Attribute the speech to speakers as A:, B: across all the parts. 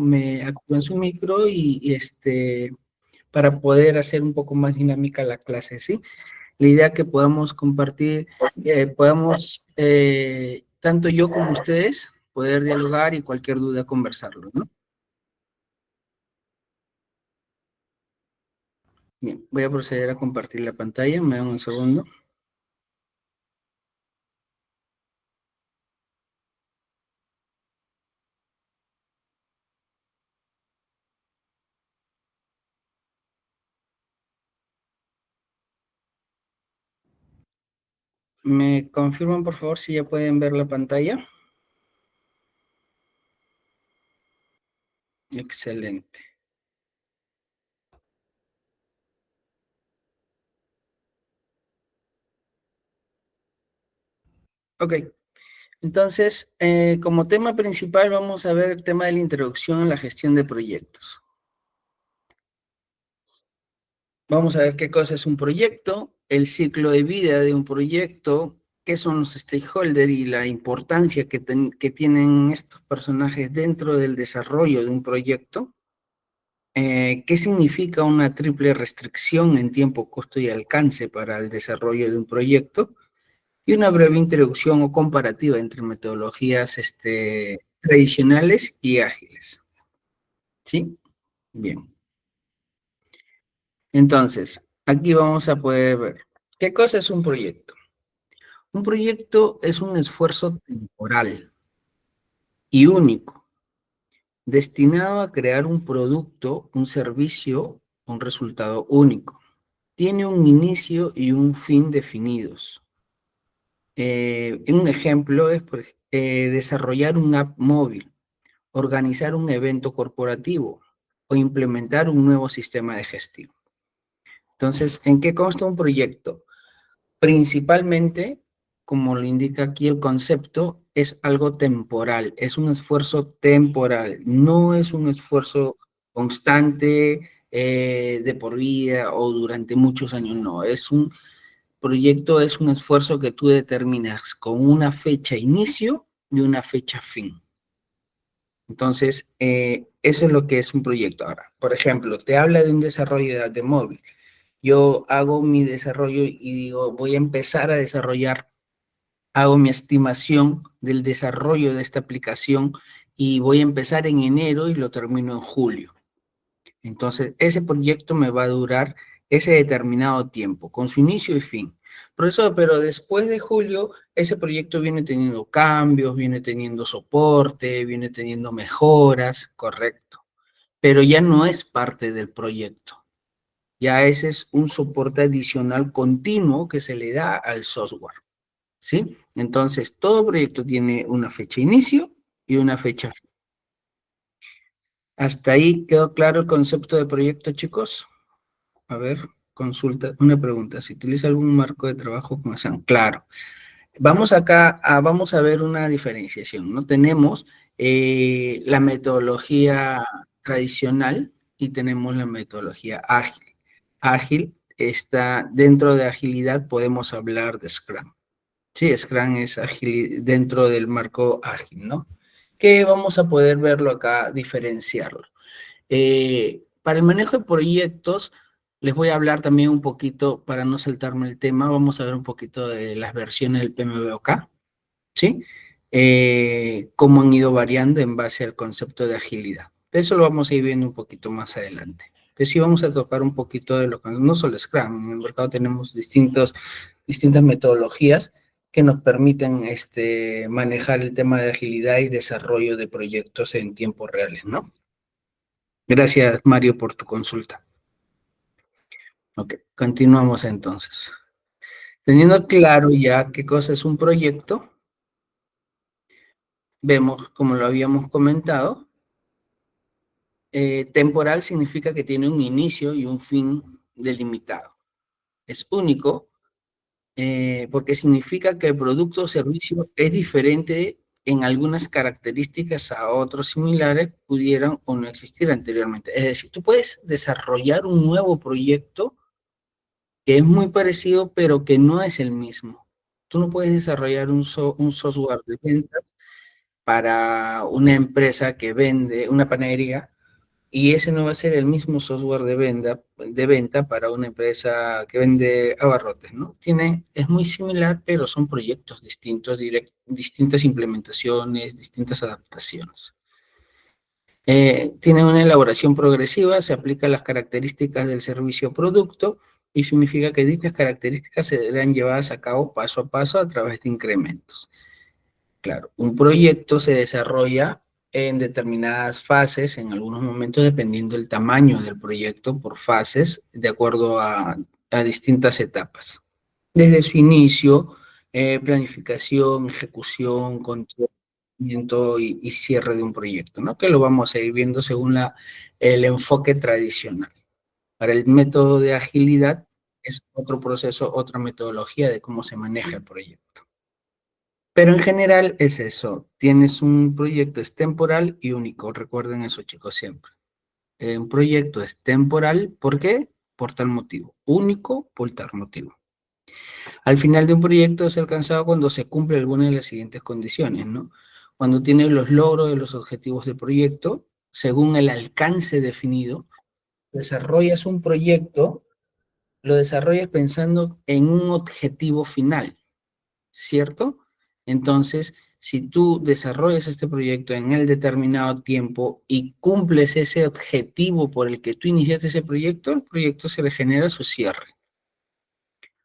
A: me activan su micro para poder hacer un poco más dinámica la clase, ¿sí? La idea que podamos compartir, tanto yo como ustedes, poder dialogar y cualquier duda conversarlo, ¿no? Bien, voy a proceder a compartir la pantalla, me dan un segundo. ¿Me confirman, por favor, si ya pueden ver la pantalla? Excelente. Ok, entonces, como tema principal vamos a ver el tema de la introducción a la gestión de proyectos. Vamos a ver qué cosa es un proyecto, el ciclo de vida de un proyecto, qué son los stakeholders y la importancia que tienen estos personajes dentro del desarrollo de un proyecto, qué significa una triple restricción en tiempo, costo y alcance para el desarrollo de un proyecto, y una breve introducción o comparativa entre metodologías tradicionales y ágiles. ¿Sí? Bien. Entonces, aquí vamos a poder ver qué cosa es un proyecto. Un proyecto es un esfuerzo temporal y único, destinado a crear un producto, un servicio, un resultado único. Tiene un inicio y un fin definidos. Un ejemplo es desarrollar un app móvil, organizar un evento corporativo o implementar un nuevo sistema de gestión. Entonces, ¿en qué consta un proyecto? Principalmente, como lo indica aquí el concepto, es algo temporal, es un esfuerzo temporal, no es un esfuerzo constante de por vida o durante muchos años, no, es un proyecto, es un esfuerzo que tú determinas con una fecha inicio y una fecha fin. Entonces, eso es lo que es un proyecto. Ahora, por ejemplo, te habla de un desarrollo de móvil. Yo hago mi desarrollo y digo, voy a empezar a desarrollar, hago mi estimación del desarrollo de esta aplicación y voy a empezar en enero y lo termino en julio. Entonces, ese proyecto me va a durar ese determinado tiempo, con su inicio y fin. Profesor, pero después de julio, ese proyecto viene teniendo cambios, viene teniendo soporte, viene teniendo mejoras, correcto, pero ya no es parte del proyecto. Ya ese es un soporte adicional continuo que se le da al software, ¿sí? Entonces, todo proyecto tiene una fecha inicio y una fecha fin. ¿Hasta ahí quedó claro el concepto de proyecto, chicos? A ver, consulta, una pregunta. ¿Se utiliza algún marco de trabajo con acción? Claro. Vamos a ver una diferenciación, ¿no? Tenemos la metodología tradicional y tenemos la metodología ágil. Ágil está dentro de agilidad, podemos hablar de Scrum. Sí, Scrum es ágil dentro del marco ágil, ¿no? Que vamos a poder verlo acá, diferenciarlo. Para el manejo de proyectos, les voy a hablar también un poquito, para no saltarme el tema, vamos a ver un poquito de las versiones del PMBOK, ¿sí? Cómo han ido variando en base al concepto de agilidad. Eso lo vamos a ir viendo un poquito más adelante. Pero sí vamos a tocar un poquito de lo que, no solo Scrum, en el mercado tenemos distintas metodologías que nos permiten manejar el tema de agilidad y desarrollo de proyectos en tiempos reales, ¿no? Gracias, Mario, por tu consulta. Ok, continuamos entonces. Teniendo claro ya qué cosa es un proyecto, vemos, como lo habíamos comentado, temporal significa que tiene un inicio y un fin delimitado. Es único porque significa que el producto o servicio es diferente en algunas características a otros similares pudieran o no existir anteriormente. Es decir, tú puedes desarrollar un nuevo proyecto que es muy parecido, pero que no es el mismo. Tú no puedes desarrollar un software de ventas para una empresa que vende, una panadería, y ese no va a ser el mismo software de venta para una empresa que vende abarrotes, ¿no? Es muy similar, pero son proyectos distintos, distintas implementaciones, distintas adaptaciones. Tiene una elaboración progresiva, se aplican las características del servicio o producto y significa que dichas características serán llevadas a cabo paso a paso a través de incrementos. Claro, un proyecto se desarrolla en determinadas fases, en algunos momentos dependiendo del tamaño del proyecto por fases, de acuerdo a distintas etapas. Desde su inicio, planificación, ejecución, control y cierre de un proyecto, ¿no? Que lo vamos a ir viendo según el enfoque tradicional. Para el método de agilidad es otro proceso, otra metodología de cómo se maneja el proyecto. Pero en general es eso, tienes un proyecto, es temporal y único, recuerden eso chicos siempre. Un proyecto es temporal, ¿por qué? Por tal motivo, único por tal motivo. Al final de un proyecto es alcanzado cuando se cumple alguna de las siguientes condiciones, ¿no? Cuando tienes los logros de los objetivos del proyecto, según el alcance definido, desarrollas un proyecto, lo desarrollas pensando en un objetivo final, ¿cierto? Entonces, si tú desarrollas este proyecto en el determinado tiempo y cumples ese objetivo por el que tú iniciaste ese proyecto, el proyecto se le genera su cierre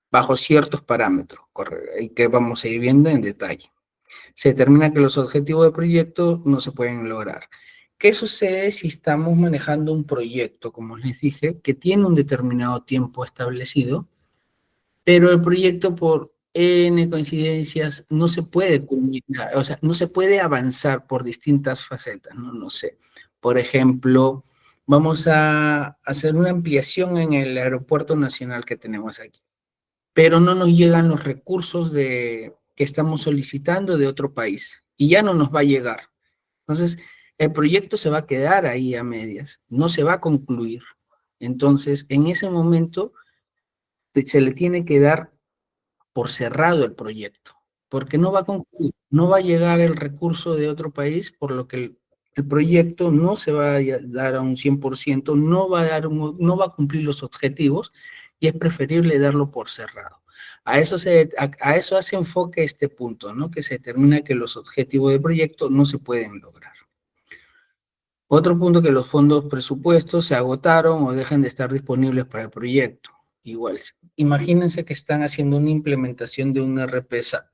A: bajo ciertos parámetros, y que vamos a ir viendo en detalle. Se determina que los objetivos de proyecto no se pueden lograr. ¿Qué sucede si estamos manejando un proyecto, como les dije, que tiene un determinado tiempo establecido, pero el proyecto por N coincidencias no se puede culminar, o sea, no se puede avanzar por distintas facetas, no, no sé. Por ejemplo, vamos a hacer una ampliación en el aeropuerto nacional que tenemos aquí, pero no nos llegan los recursos que estamos solicitando de otro país y ya no nos va a llegar. Entonces, el proyecto se va a quedar ahí a medias, no se va a concluir. Entonces, en ese momento se le tiene que dar por cerrado el proyecto, porque no va a concluir, no va a llegar el recurso de otro país, por lo que el proyecto no se va a dar a un 100%, no va a cumplir los objetivos y es preferible darlo por cerrado. A eso hace enfoque este punto, ¿no? Que se determina que los objetivos del proyecto no se pueden lograr. Otro punto, que los fondos presupuestos se agotaron o dejan de estar disponibles para el proyecto. Igual, imagínense que están haciendo una implementación de un RPSA.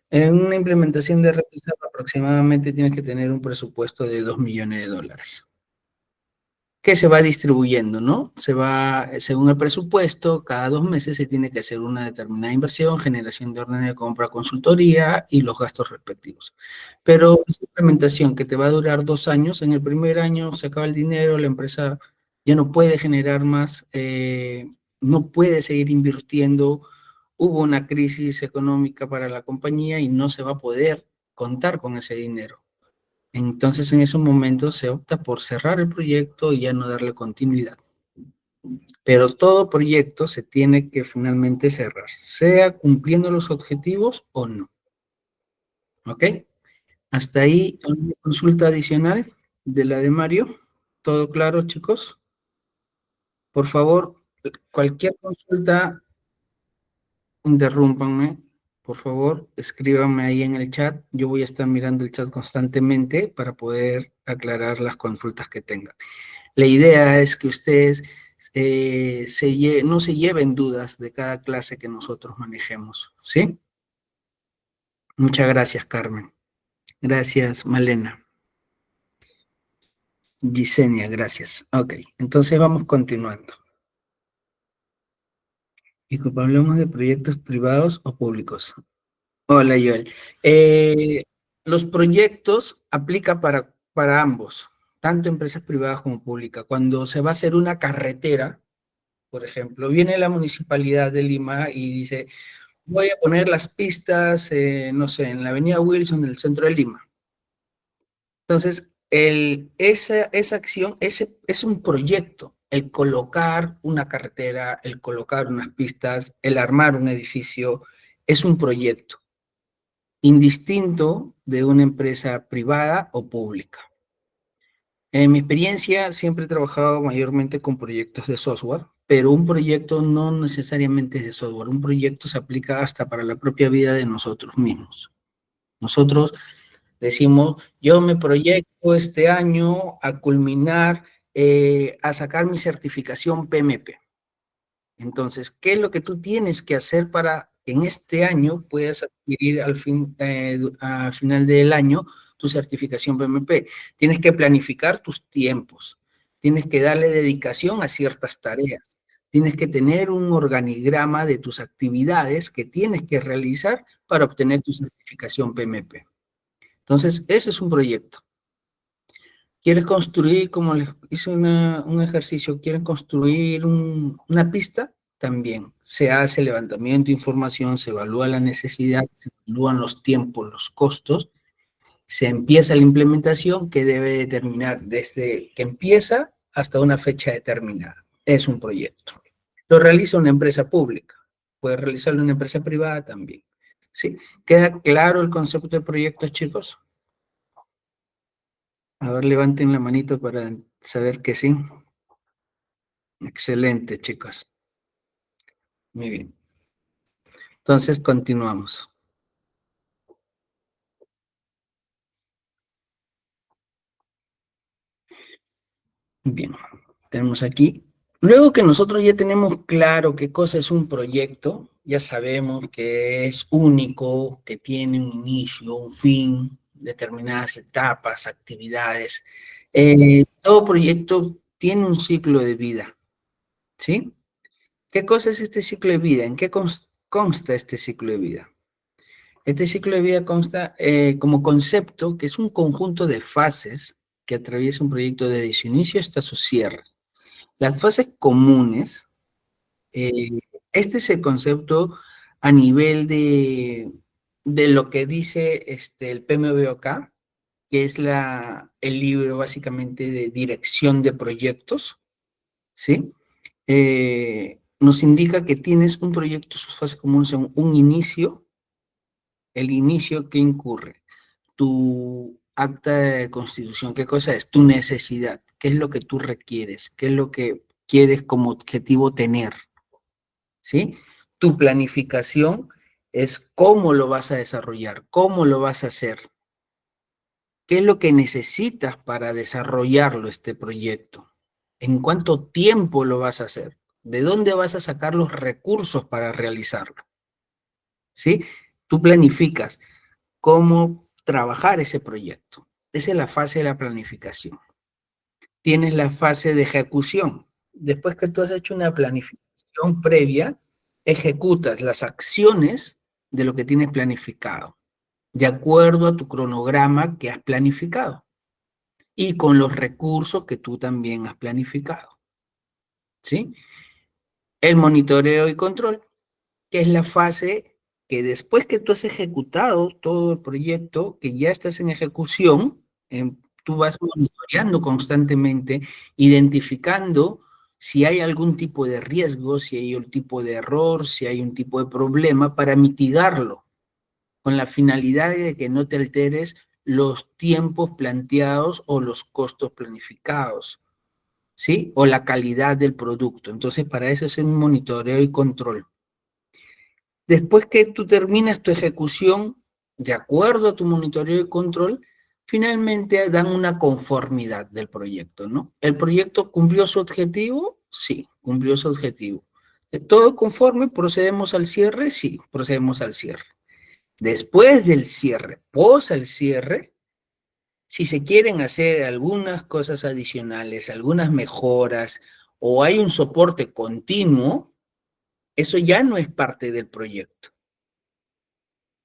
A: En una implementación de RPSA aproximadamente tienes que tener un presupuesto de $2 millones, que se va distribuyendo, ¿no? Se va, según el presupuesto, cada 2 meses se tiene que hacer una determinada inversión, generación de orden de compra, consultoría y los gastos respectivos. Pero esa implementación que te va a durar 2 años, en el primer año se acaba el dinero, la empresa ya no puede generar más, no puede seguir invirtiendo, hubo una crisis económica para la compañía y no se va a poder contar con ese dinero. Entonces, en esos momentos se opta por cerrar el proyecto y ya no darle continuidad. Pero todo proyecto se tiene que finalmente cerrar, sea cumpliendo los objetivos o no. ¿Ok? Hasta ahí, ¿alguna consulta adicional de la de Mario? ¿Todo claro, chicos? Por favor, cualquier consulta, interrúmpanme. Por favor, escríbanme ahí en el chat. Yo voy a estar mirando el chat constantemente para poder aclarar las consultas que tengan. La idea es que ustedes no se lleven dudas de cada clase que nosotros manejemos, ¿sí? Muchas gracias, Carmen. Gracias, Malena. Gisenia, gracias. Ok, entonces vamos continuando. Disculpa, ¿hablamos de proyectos privados o públicos? Hola, Joel. Los proyectos aplica para ambos, tanto empresas privadas como públicas. Cuando se va a hacer una carretera, por ejemplo, viene la Municipalidad de Lima y dice, voy a poner las pistas, no sé, en la avenida Wilson, del centro de Lima. Entonces, esa acción es un proyecto, el colocar una carretera, el colocar unas pistas, el armar un edificio, es un proyecto. indistinto de una empresa privada o pública. En mi experiencia siempre he trabajado mayormente con proyectos de software, pero un proyecto no necesariamente es de software, un proyecto se aplica hasta para la propia vida de nosotros mismos. Nosotros decimos, yo me proyecto este año a culminar, a sacar mi certificación PMP. Entonces, ¿qué es lo que tú tienes que hacer para que en este año puedas adquirir al final del año tu certificación PMP? Tienes que planificar tus tiempos, tienes que darle dedicación a ciertas tareas, tienes que tener un organigrama de tus actividades que tienes que realizar para obtener tu certificación PMP. Entonces, ese es un proyecto. ¿Quieres construir, como les hice un ejercicio, quieren construir una pista? También se hace levantamiento de información, se evalúa la necesidad, se evalúan los tiempos, los costos, se empieza la implementación que debe determinar desde que empieza hasta una fecha determinada. Es un proyecto. Lo realiza una empresa pública, puede realizarlo una empresa privada también. ¿Sí? ¿Queda claro el concepto de proyectos, chicos? A ver, levanten la manito para saber que sí. Excelente, chicos. Muy bien. Entonces, continuamos. Bien, tenemos aquí. Luego que nosotros ya tenemos claro qué cosa es un proyecto, ya sabemos que es único, que tiene un inicio, un fin, determinadas etapas, actividades. Todo proyecto tiene un ciclo de vida, ¿sí? ¿Qué cosa es este ciclo de vida? ¿En qué consta este ciclo de vida? Este ciclo de vida consta como concepto que es un conjunto de fases que atraviesa un proyecto desde su inicio hasta su cierre. Las fases comunes, eh, este es el concepto a nivel de lo que dice el PMBOK, que es el libro básicamente de dirección de proyectos, ¿sí? Nos indica que tienes un proyecto, sus fases comunes son un inicio, el inicio que incurre, tu acta de constitución, ¿qué cosa es? Tu necesidad, ¿qué es lo que tú requieres? ¿Qué es lo que quieres como objetivo tener? ¿Sí? Tu planificación es cómo lo vas a desarrollar, cómo lo vas a hacer, qué es lo que necesitas para desarrollarlo, este proyecto, en cuánto tiempo lo vas a hacer, de dónde vas a sacar los recursos para realizarlo, ¿sí? Tú planificas cómo trabajar ese proyecto. Esa es la fase de la planificación. Tienes la fase de ejecución. Después que tú has hecho una planificación previa, ejecutas las acciones de lo que tienes planificado, de acuerdo a tu cronograma que has planificado y con los recursos que tú también has planificado. ¿Sí? El monitoreo y control, que es la fase que después que tú has ejecutado todo el proyecto, que ya estás en ejecución, tú vas monitoreando constantemente, identificando si hay algún tipo de riesgo, si hay un tipo de error, si hay un tipo de problema, para mitigarlo, con la finalidad de que no te alteres los tiempos planteados o los costos planificados, ¿sí? O la calidad del producto. Entonces, para eso es un monitoreo y control. Después que tú terminas tu ejecución, de acuerdo a tu monitoreo y control, finalmente dan una conformidad del proyecto, ¿no? ¿El proyecto cumplió su objetivo? Sí, cumplió su objetivo. ¿Todo conforme? ¿Procedemos al cierre? Sí, procedemos al cierre. Después del cierre, pos al cierre, si se quieren hacer algunas cosas adicionales, algunas mejoras, o hay un soporte continuo, eso ya no es parte del proyecto.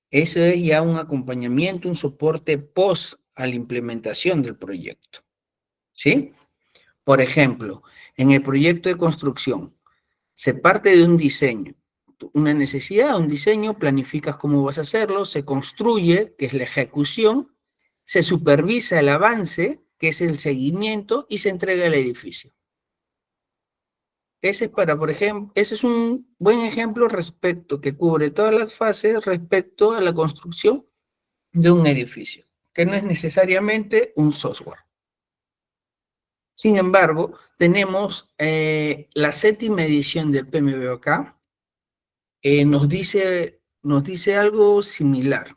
A: Eso es ya un acompañamiento, un soporte post a la implementación del proyecto. ¿Sí? Por ejemplo, en el proyecto de construcción, se parte de un diseño, una necesidad, un diseño, planificas cómo vas a hacerlo, se construye, que es la ejecución, se supervisa el avance, que es el seguimiento, y se entrega el edificio. Ese es por ejemplo, ese es un buen ejemplo respecto, que cubre todas las fases respecto a la construcción de un edificio, que no es necesariamente un software. Sin embargo, tenemos la séptima edición del PMBOK, nos dice algo similar,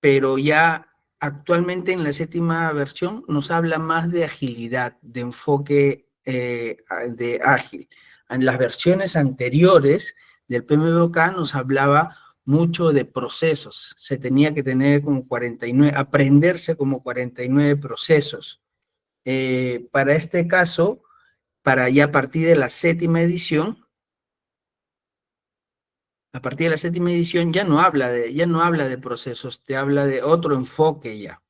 A: pero ya actualmente en la séptima versión nos habla más de agilidad, de enfoque de ágil. En las versiones anteriores del PMBOK nos hablaba mucho de procesos, se tenía que tener como 49, aprenderse como 49 procesos. Para este caso, para ya a partir de la séptima edición, a partir de la séptima edición ya no habla de procesos, te habla de otro enfoque ya.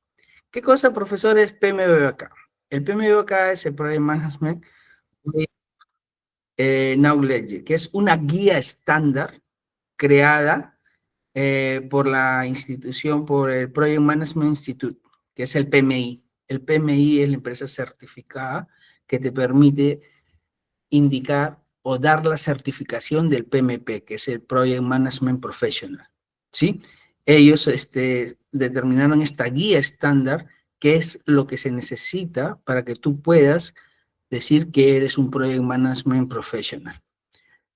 A: ¿Qué cosa, profesor, es PMBOK? El PMBOK es el Project Management Knowledge, que es una guía estándar creada por la institución, por el Project Management Institute, que es el PMI. El PMI es la empresa certificada que te permite indicar o dar la certificación del PMP, que es el Project Management Professional, ¿sí? Ellos determinaron esta guía estándar, que es lo que se necesita para que tú puedas decir que eres un Project Management Professional.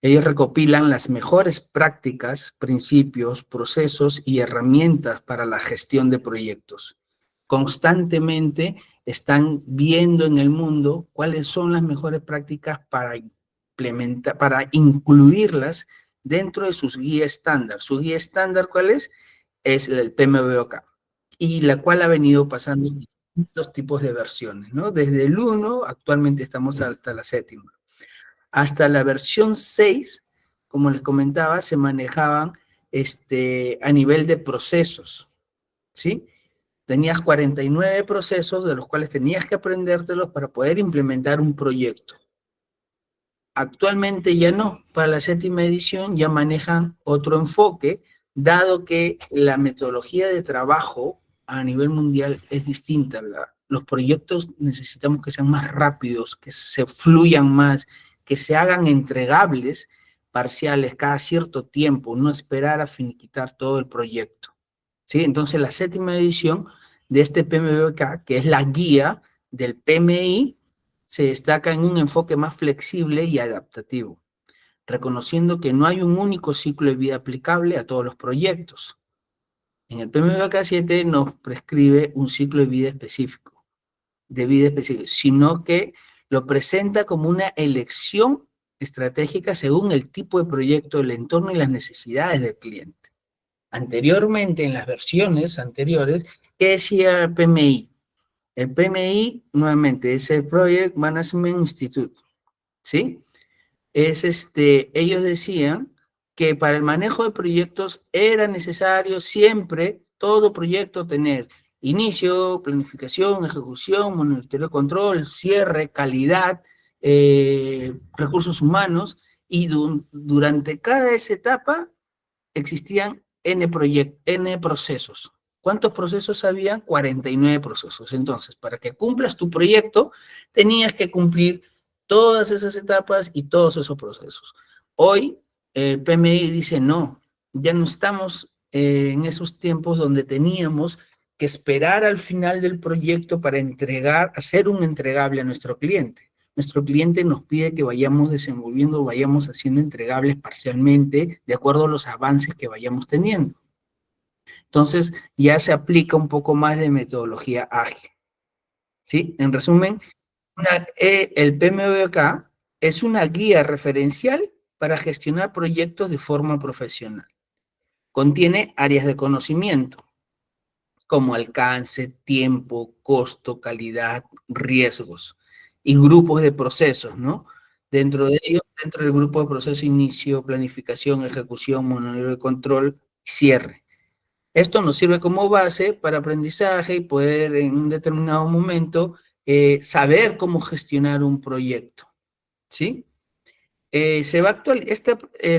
A: Ellos recopilan las mejores prácticas, principios, procesos y herramientas para la gestión de proyectos. Constantemente están viendo en el mundo cuáles son las mejores prácticas para implementar, para incluirlas dentro de sus guías estándar. Su guía estándar, ¿cuál es? Es el PMBOK, y la cual ha venido pasando distintos tipos de versiones, ¿no? Desde el 1, actualmente estamos hasta la séptima. Hasta la versión 6, como les comentaba, se manejaban a nivel de procesos, ¿sí? Tenías 49 procesos de los cuales tenías que aprendértelos para poder implementar un proyecto. Actualmente ya no, para la séptima edición ya manejan otro enfoque, dado que la metodología de trabajo a nivel mundial es distinta. Los proyectos necesitamos que sean más rápidos, que se fluyan más, que se hagan entregables parciales cada cierto tiempo, no esperar a finiquitar todo el proyecto, ¿sí? Entonces la séptima edición de este PMBOK, que es la guía del PMI, se destaca en un enfoque más flexible y adaptativo, reconociendo que no hay un único ciclo de vida aplicable a todos los proyectos. En el PMBOK 7 nos prescribe un ciclo de vida específico, sino que lo presenta como una elección estratégica según el tipo de proyecto, el entorno y las necesidades del cliente. Anteriormente, en las versiones anteriores, ¿qué decía el PMI? El PMI, nuevamente, es el Project Management Institute, ¿sí? Ellos decían que para el manejo de proyectos era necesario siempre, todo proyecto, tener inicio, planificación, ejecución, monitoreo, control, cierre, calidad, recursos humanos, y durante cada esa etapa existían N procesos. ¿Cuántos procesos había? 49 procesos. Entonces, para que cumplas tu proyecto, tenías que cumplir todas esas etapas y todos esos procesos. Hoy, el PMI dice, no, ya no estamos en esos tiempos donde teníamos que esperar al final del proyecto para hacer un entregable a nuestro cliente. Nuestro cliente nos pide que vayamos desenvolviendo, vayamos haciendo entregables parcialmente de acuerdo a los avances que vayamos teniendo. Entonces, ya se aplica un poco más de metodología ágil, ¿sí? En resumen, el PMBOK es una guía referencial para gestionar proyectos de forma profesional. Contiene áreas de conocimiento, como alcance, tiempo, costo, calidad, riesgos y grupos de procesos, ¿no? Dentro de ellos, dentro del grupo de proceso, inicio, planificación, ejecución, monitoreo de control, cierre. Esto nos sirve como base para aprendizaje y poder en un determinado momento saber cómo gestionar un proyecto, ¿sí? El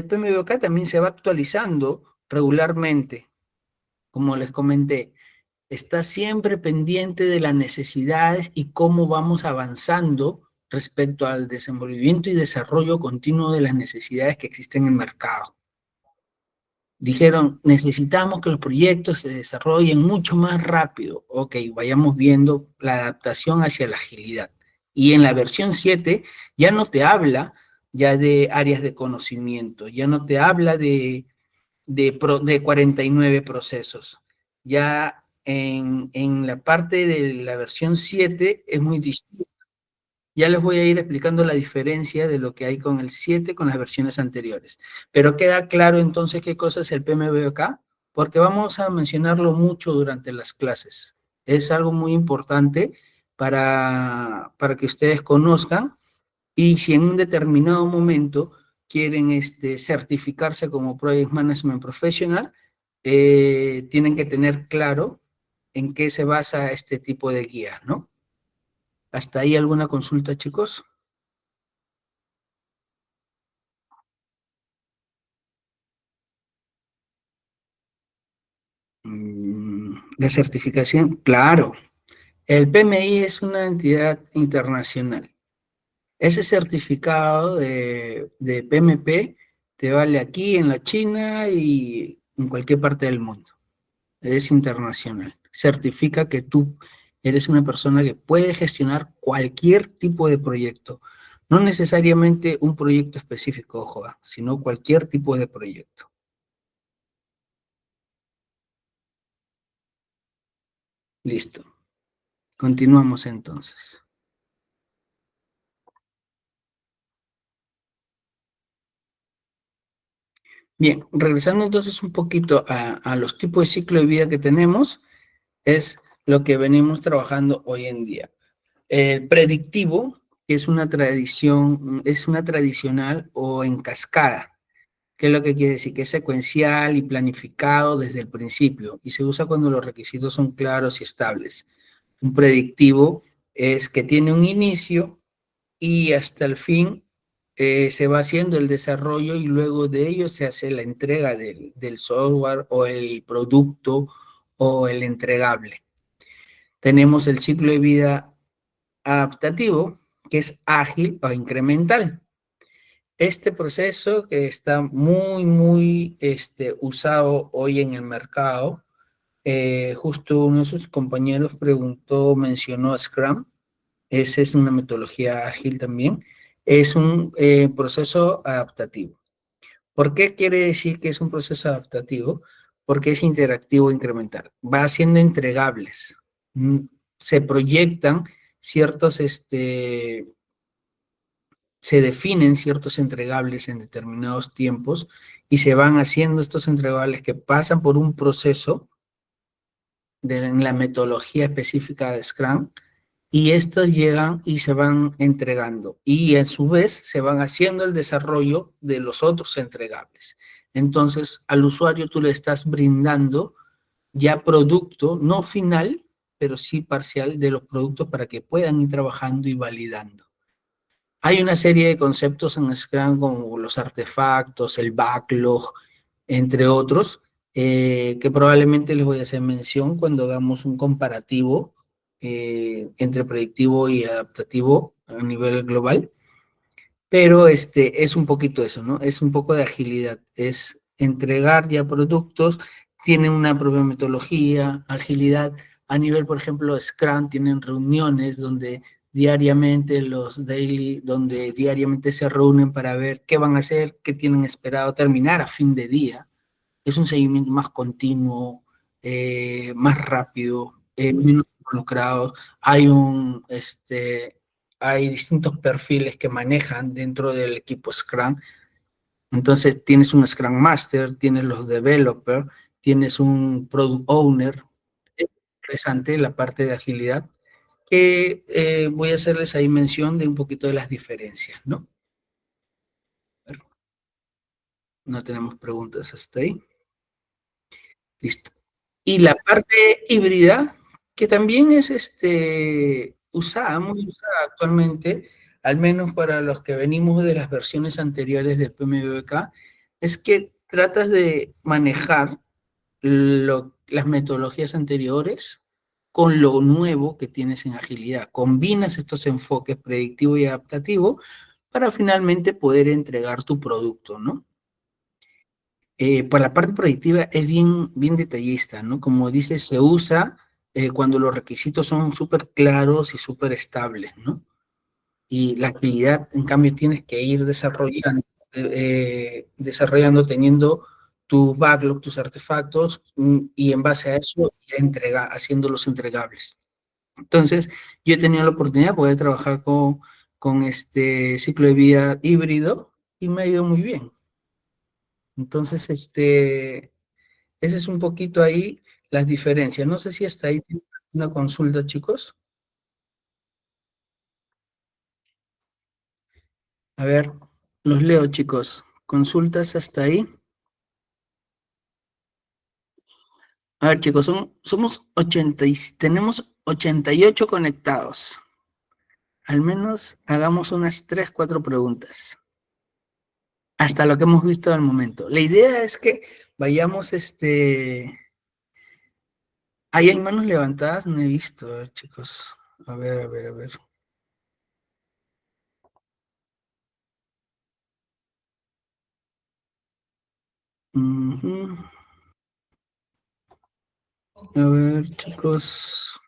A: PMBOK también se va actualizando regularmente, como les comenté. Está siempre pendiente de las necesidades y cómo vamos avanzando respecto al desenvolvimiento y desarrollo continuo de las necesidades que existen en el mercado. Dijeron, necesitamos que los proyectos se desarrollen mucho más rápido. Ok, vayamos viendo la adaptación hacia la agilidad. Y en la versión 7 ya no te habla ya de áreas de conocimiento, ya no te habla de 49 procesos. Ya en la parte de la versión 7 es muy distinto. Ya les voy a ir explicando la diferencia de lo que hay con el 7 con las versiones anteriores. Pero queda claro entonces qué cosa es el PMBOK, porque vamos a mencionarlo mucho durante las clases. Es algo muy importante para que ustedes conozcan y si en un determinado momento quieren certificarse como Project Management Professional, tienen que tener claro en qué se basa este tipo de guía, ¿no? ¿Hasta ahí alguna consulta, chicos? La certificación, claro. El PMI es una entidad internacional. Ese certificado de PMP te vale aquí en la China y en cualquier parte del mundo. Es internacional. Certifica que tú eres una persona que puede gestionar cualquier tipo de proyecto. No necesariamente un proyecto específico, ojo, sino cualquier tipo de proyecto. Listo. Continuamos entonces. Bien, regresando entonces un poquito a los tipos de ciclo de vida que tenemos, es lo que venimos trabajando hoy en día. El predictivo es una tradición, es una tradicional o en cascada. ¿Qué es lo que quiere decir? Que es secuencial y planificado desde el principio y se usa cuando los requisitos son claros y estables. Un predictivo es que tiene un inicio y hasta el fin se va haciendo el desarrollo y luego de ello se hace la entrega del software o el producto o el entregable. Tenemos el ciclo de vida adaptativo, que es ágil o incremental. Este proceso que está muy usado hoy en el mercado, justo uno de sus compañeros mencionó Scrum. Esa es una metodología ágil también. Es un proceso adaptativo. ¿Por qué quiere decir que es un proceso adaptativo? Porque es interactivo e incremental. Va haciendo entregables. Mm, Se proyectan ciertos, se definen ciertos entregables en determinados tiempos y se van haciendo estos entregables que pasan por un proceso en la metodología específica de Scrum y estos llegan y se van entregando y a su vez se van haciendo el desarrollo de los otros entregables. Entonces al usuario tú le estás brindando ya producto, no final, pero sí parcial de los productos para que puedan ir trabajando y validando. Hay una serie de conceptos en Scrum como los artefactos, el backlog, entre otros, que probablemente les voy a hacer mención cuando hagamos un comparativo entre predictivo y adaptativo a nivel global. Pero es un poquito eso, ¿no? Es un poco de agilidad, es entregar ya productos, tiene una propia metodología, agilidad. A nivel, por ejemplo, Scrum tienen reuniones donde diariamente los daily, donde diariamente se reúnen para ver qué van a hacer, qué tienen esperado terminar a fin de día. Es un seguimiento más continuo, más rápido, menos involucrados. Hay distintos perfiles que manejan dentro del equipo Scrum. Entonces tienes un Scrum Master, tienes los developers, tienes un Product Owner. Es interesante la parte de agilidad, que voy a hacerles ahí mención de un poquito de las diferencias, ¿no? No tenemos preguntas hasta ahí. Listo. Y la parte híbrida, que también es usada, muy usada actualmente, al menos para los que venimos de las versiones anteriores del PMBOK, es que tratas de manejar las metodologías anteriores con lo nuevo que tienes en agilidad. Combinas estos enfoques predictivo y adaptativo para finalmente poder entregar tu producto, ¿no? Pues la parte proyectiva es bien, bien detallista, ¿no? Como dices, se usa cuando los requisitos son súper claros y súper estables, ¿no? Y la agilidad, en cambio, tienes que ir desarrollando teniendo tu backlog, tus artefactos, y en base a eso haciendo los entregables. Entonces, yo he tenido la oportunidad de poder trabajar con este ciclo de vida híbrido y me ha ido muy bien. Entonces, ese es un poquito ahí las diferencias. No sé si hasta ahí tiene una consulta, chicos. A ver, los leo, chicos. ¿Consultas hasta ahí? A ver, chicos, somos 80 tenemos 88 conectados. Al menos hagamos unas 3 4 preguntas. Hasta lo que hemos visto al momento. La idea es que vayamos, ahí hay manos levantadas, no he visto, a ver, chicos. A ver, a ver, a ver. Ujú. A ver, chicos.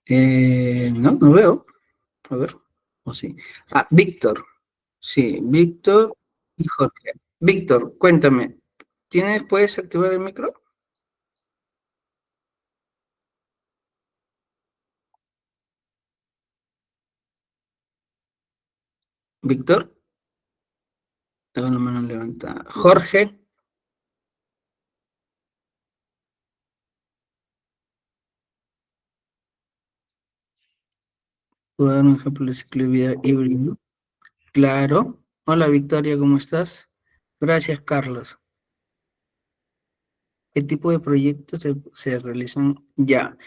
A: No, no veo. A ver. ¿O sí? Ah, Víctor. Sí, Víctor y Jorge. Víctor, cuéntame. ¿Puedes activar el micro? Víctor, tengo la mano levantada. Jorge, ¿puedo dar un ejemplo de ciclo de vida híbrido? Claro. Hola Victoria, ¿cómo estás? Gracias, Carlos. ¿Qué tipo de proyectos se realizan ya?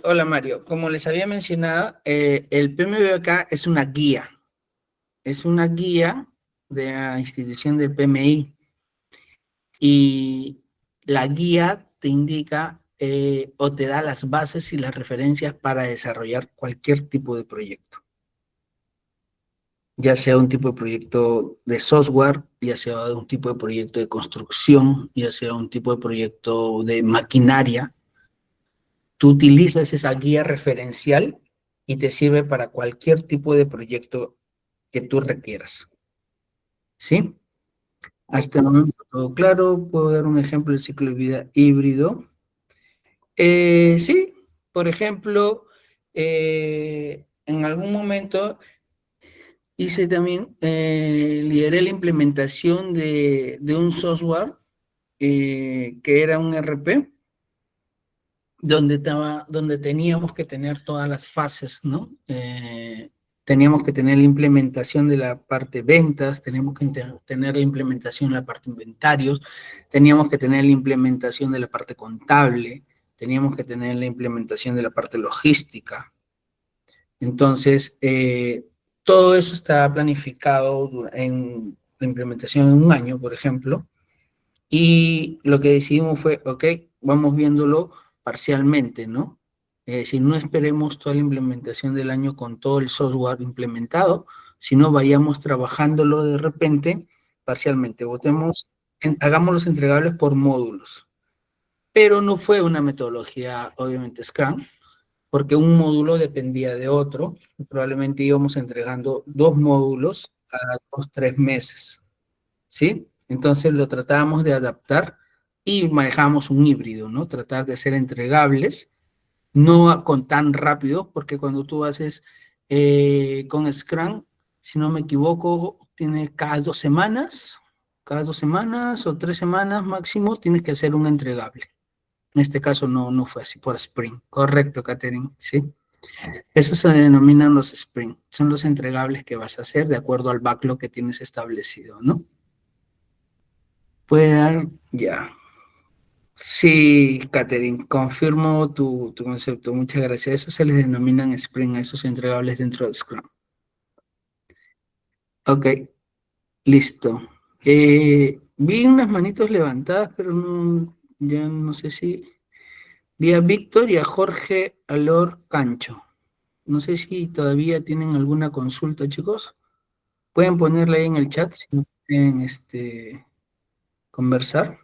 A: Hola Mario, como les había mencionado, el PMBOK es una guía de la institución del PMI y la guía te indica o te da las bases y las referencias para desarrollar cualquier tipo de proyecto, ya sea un tipo de proyecto de software, ya sea un tipo de proyecto de construcción, ya sea un tipo de proyecto de maquinaria. Tú utilizas esa guía referencial y te sirve para cualquier tipo de proyecto que tú requieras. ¿Sí? Hasta el momento todo claro. Puedo dar un ejemplo del ciclo de vida híbrido. Sí, por ejemplo, en algún momento hice también, lideré la implementación de un software que era un RP donde teníamos que tener todas las fases, ¿no? Teníamos que tener la implementación de la parte ventas, teníamos que tener la implementación de la parte inventarios, teníamos que tener la implementación de la parte contable, teníamos que tener la implementación de la parte logística. Entonces, todo eso está planificado en la implementación en un año, por ejemplo, y lo que decidimos fue, ok, vamos viéndolo parcialmente, ¿no? Si no esperemos toda la implementación del año con todo el software implementado, sino vayamos trabajándolo de repente parcialmente. Hagamos los entregables por módulos. Pero no fue una metodología, obviamente, Scrum, porque un módulo dependía de otro. Probablemente íbamos entregando 2 módulos cada 2, 3 meses. ¿Sí? Entonces lo tratábamos de adaptar y manejábamos un híbrido, ¿no? Tratar de ser entregables, no con tan rápido, porque cuando tú haces con Scrum, si no me equivoco, tiene cada 2 semanas o 3 semanas máximo, tienes que hacer un entregable. En este caso no fue así por Sprint. Correcto, Catherine, ¿sí? Eso se denominan los Sprint. Son los entregables que vas a hacer de acuerdo al backlog que tienes establecido, ¿no? Puede dar, ya. Sí, Catherine, confirmo tu concepto. Muchas gracias. Eso se les denominan Sprint, a esos entregables dentro de Scrum. Ok, listo. Vi unas manitos levantadas, pero ya no sé si. Vi a Víctor y a Jorge Alor Cancho. No sé si todavía tienen alguna consulta, chicos. Pueden ponerla ahí en el chat. Sí. en conversar?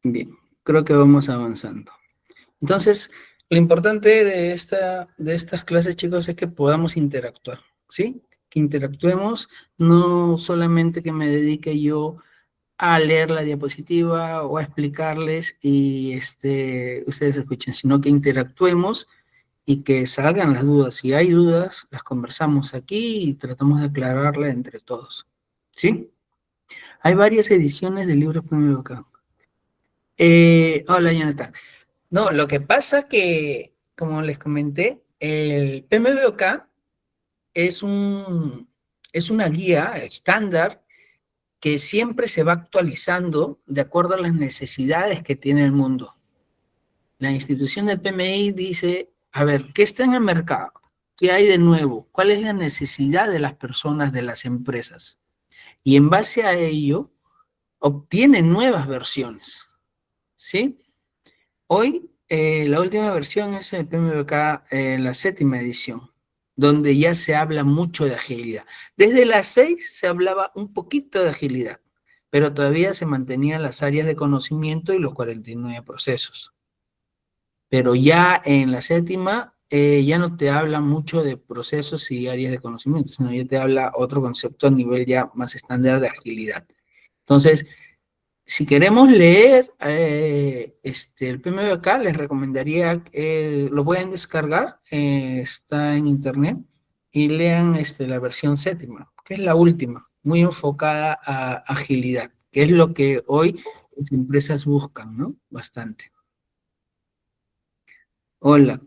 A: Bien, creo que vamos avanzando. Entonces, lo importante de estas clases, chicos, es que podamos interactuar, ¿sí? Que interactuemos, no solamente que me dedique yo a leer la diapositiva o a explicarles y ustedes escuchen, sino que interactuemos y que salgan las dudas. Si hay dudas, las conversamos aquí y tratamos de aclararla entre todos, ¿sí? Hay varias ediciones del libro PMBOK. Hola, Jonathan. No, lo que pasa que, como les comenté, el PMBOK es es una guía estándar que siempre se va actualizando de acuerdo a las necesidades que tiene el mundo. La institución del PMI dice, a ver, ¿qué está en el mercado? ¿Qué hay de nuevo? ¿Cuál es la necesidad de las personas, de las empresas? Y en base a ello, obtiene nuevas versiones, ¿sí? Hoy, la última versión es el PMBOK, la séptima edición, donde ya se habla mucho de agilidad. Desde las 6 se hablaba un poquito de agilidad, pero todavía se mantenían las áreas de conocimiento y los 49 procesos. Pero ya en la séptima, ya no te habla mucho de procesos y áreas de conocimiento, sino ya te habla otro concepto a nivel ya más estándar de agilidad. Entonces, si queremos leer el PMBOK, les recomendaría que lo pueden descargar, está en internet, y lean la versión séptima, que es la última, muy enfocada a agilidad, que es lo que hoy las empresas buscan, ¿no? Bastante. Hola,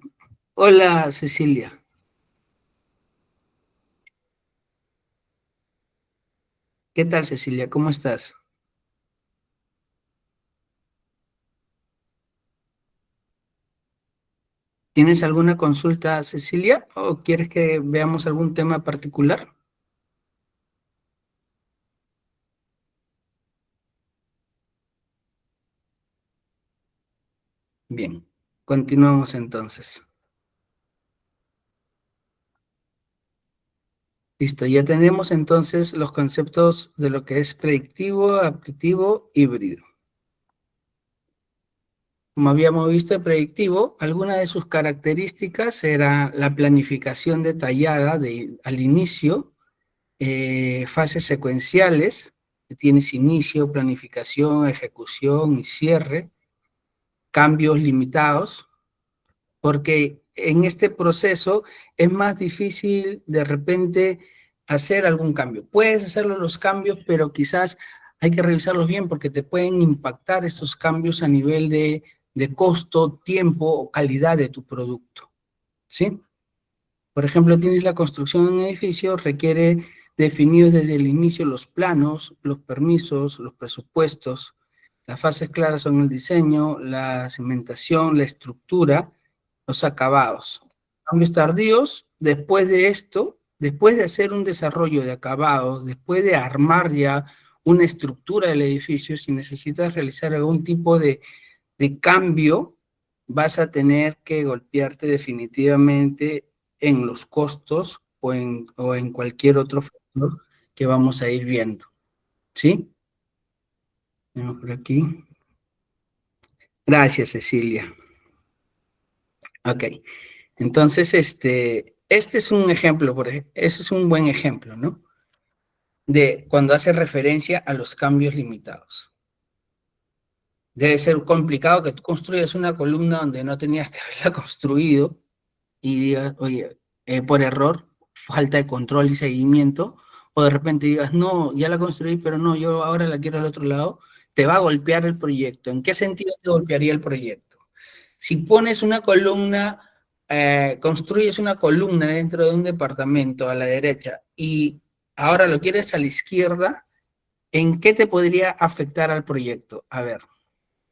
A: hola Cecilia. ¿Qué tal Cecilia? ¿Cómo estás? ¿Tienes alguna consulta, Cecilia? ¿O quieres que veamos algún tema particular? Bien, continuamos entonces. Listo, ya tenemos entonces los conceptos de lo que es predictivo, aptitivo, híbrido. Como habíamos visto, el predictivo, alguna de sus características era la planificación detallada al inicio, fases secuenciales, que tienes inicio, planificación, ejecución y cierre, cambios limitados, porque en este proceso es más difícil de repente hacer algún cambio. Puedes hacerlo los cambios, pero quizás hay que revisarlos bien porque te pueden impactar estos cambios a nivel de costo, tiempo o calidad de tu producto, ¿sí? Por ejemplo, tienes la construcción de un edificio, requiere definir desde el inicio los planos, los permisos, los presupuestos. Las fases claras son el diseño, la cimentación, la estructura, los acabados. Cambios tardíos, después de esto, después de hacer un desarrollo de acabados, después de armar ya una estructura del edificio, si necesitas realizar algún tipo de cambio, vas a tener que golpearte definitivamente en los costos o en cualquier otro factor que vamos a ir viendo. ¿Sí? Tenemos por aquí. Gracias, Cecilia. Ok. Entonces, este es un ejemplo, ese es un buen ejemplo, ¿no? De cuando hace referencia a los cambios limitados. Debe ser complicado que tú construyas una columna donde no tenías que haberla construido y digas, oye, por error, falta de control y seguimiento, o de repente digas, no, ya la construí, pero no, yo ahora la quiero al otro lado, te va a golpear el proyecto. ¿En qué sentido te golpearía el proyecto? Si pones una columna, construyes una columna dentro de un departamento a la derecha y ahora lo quieres a la izquierda, ¿en qué te podría afectar al proyecto? A ver,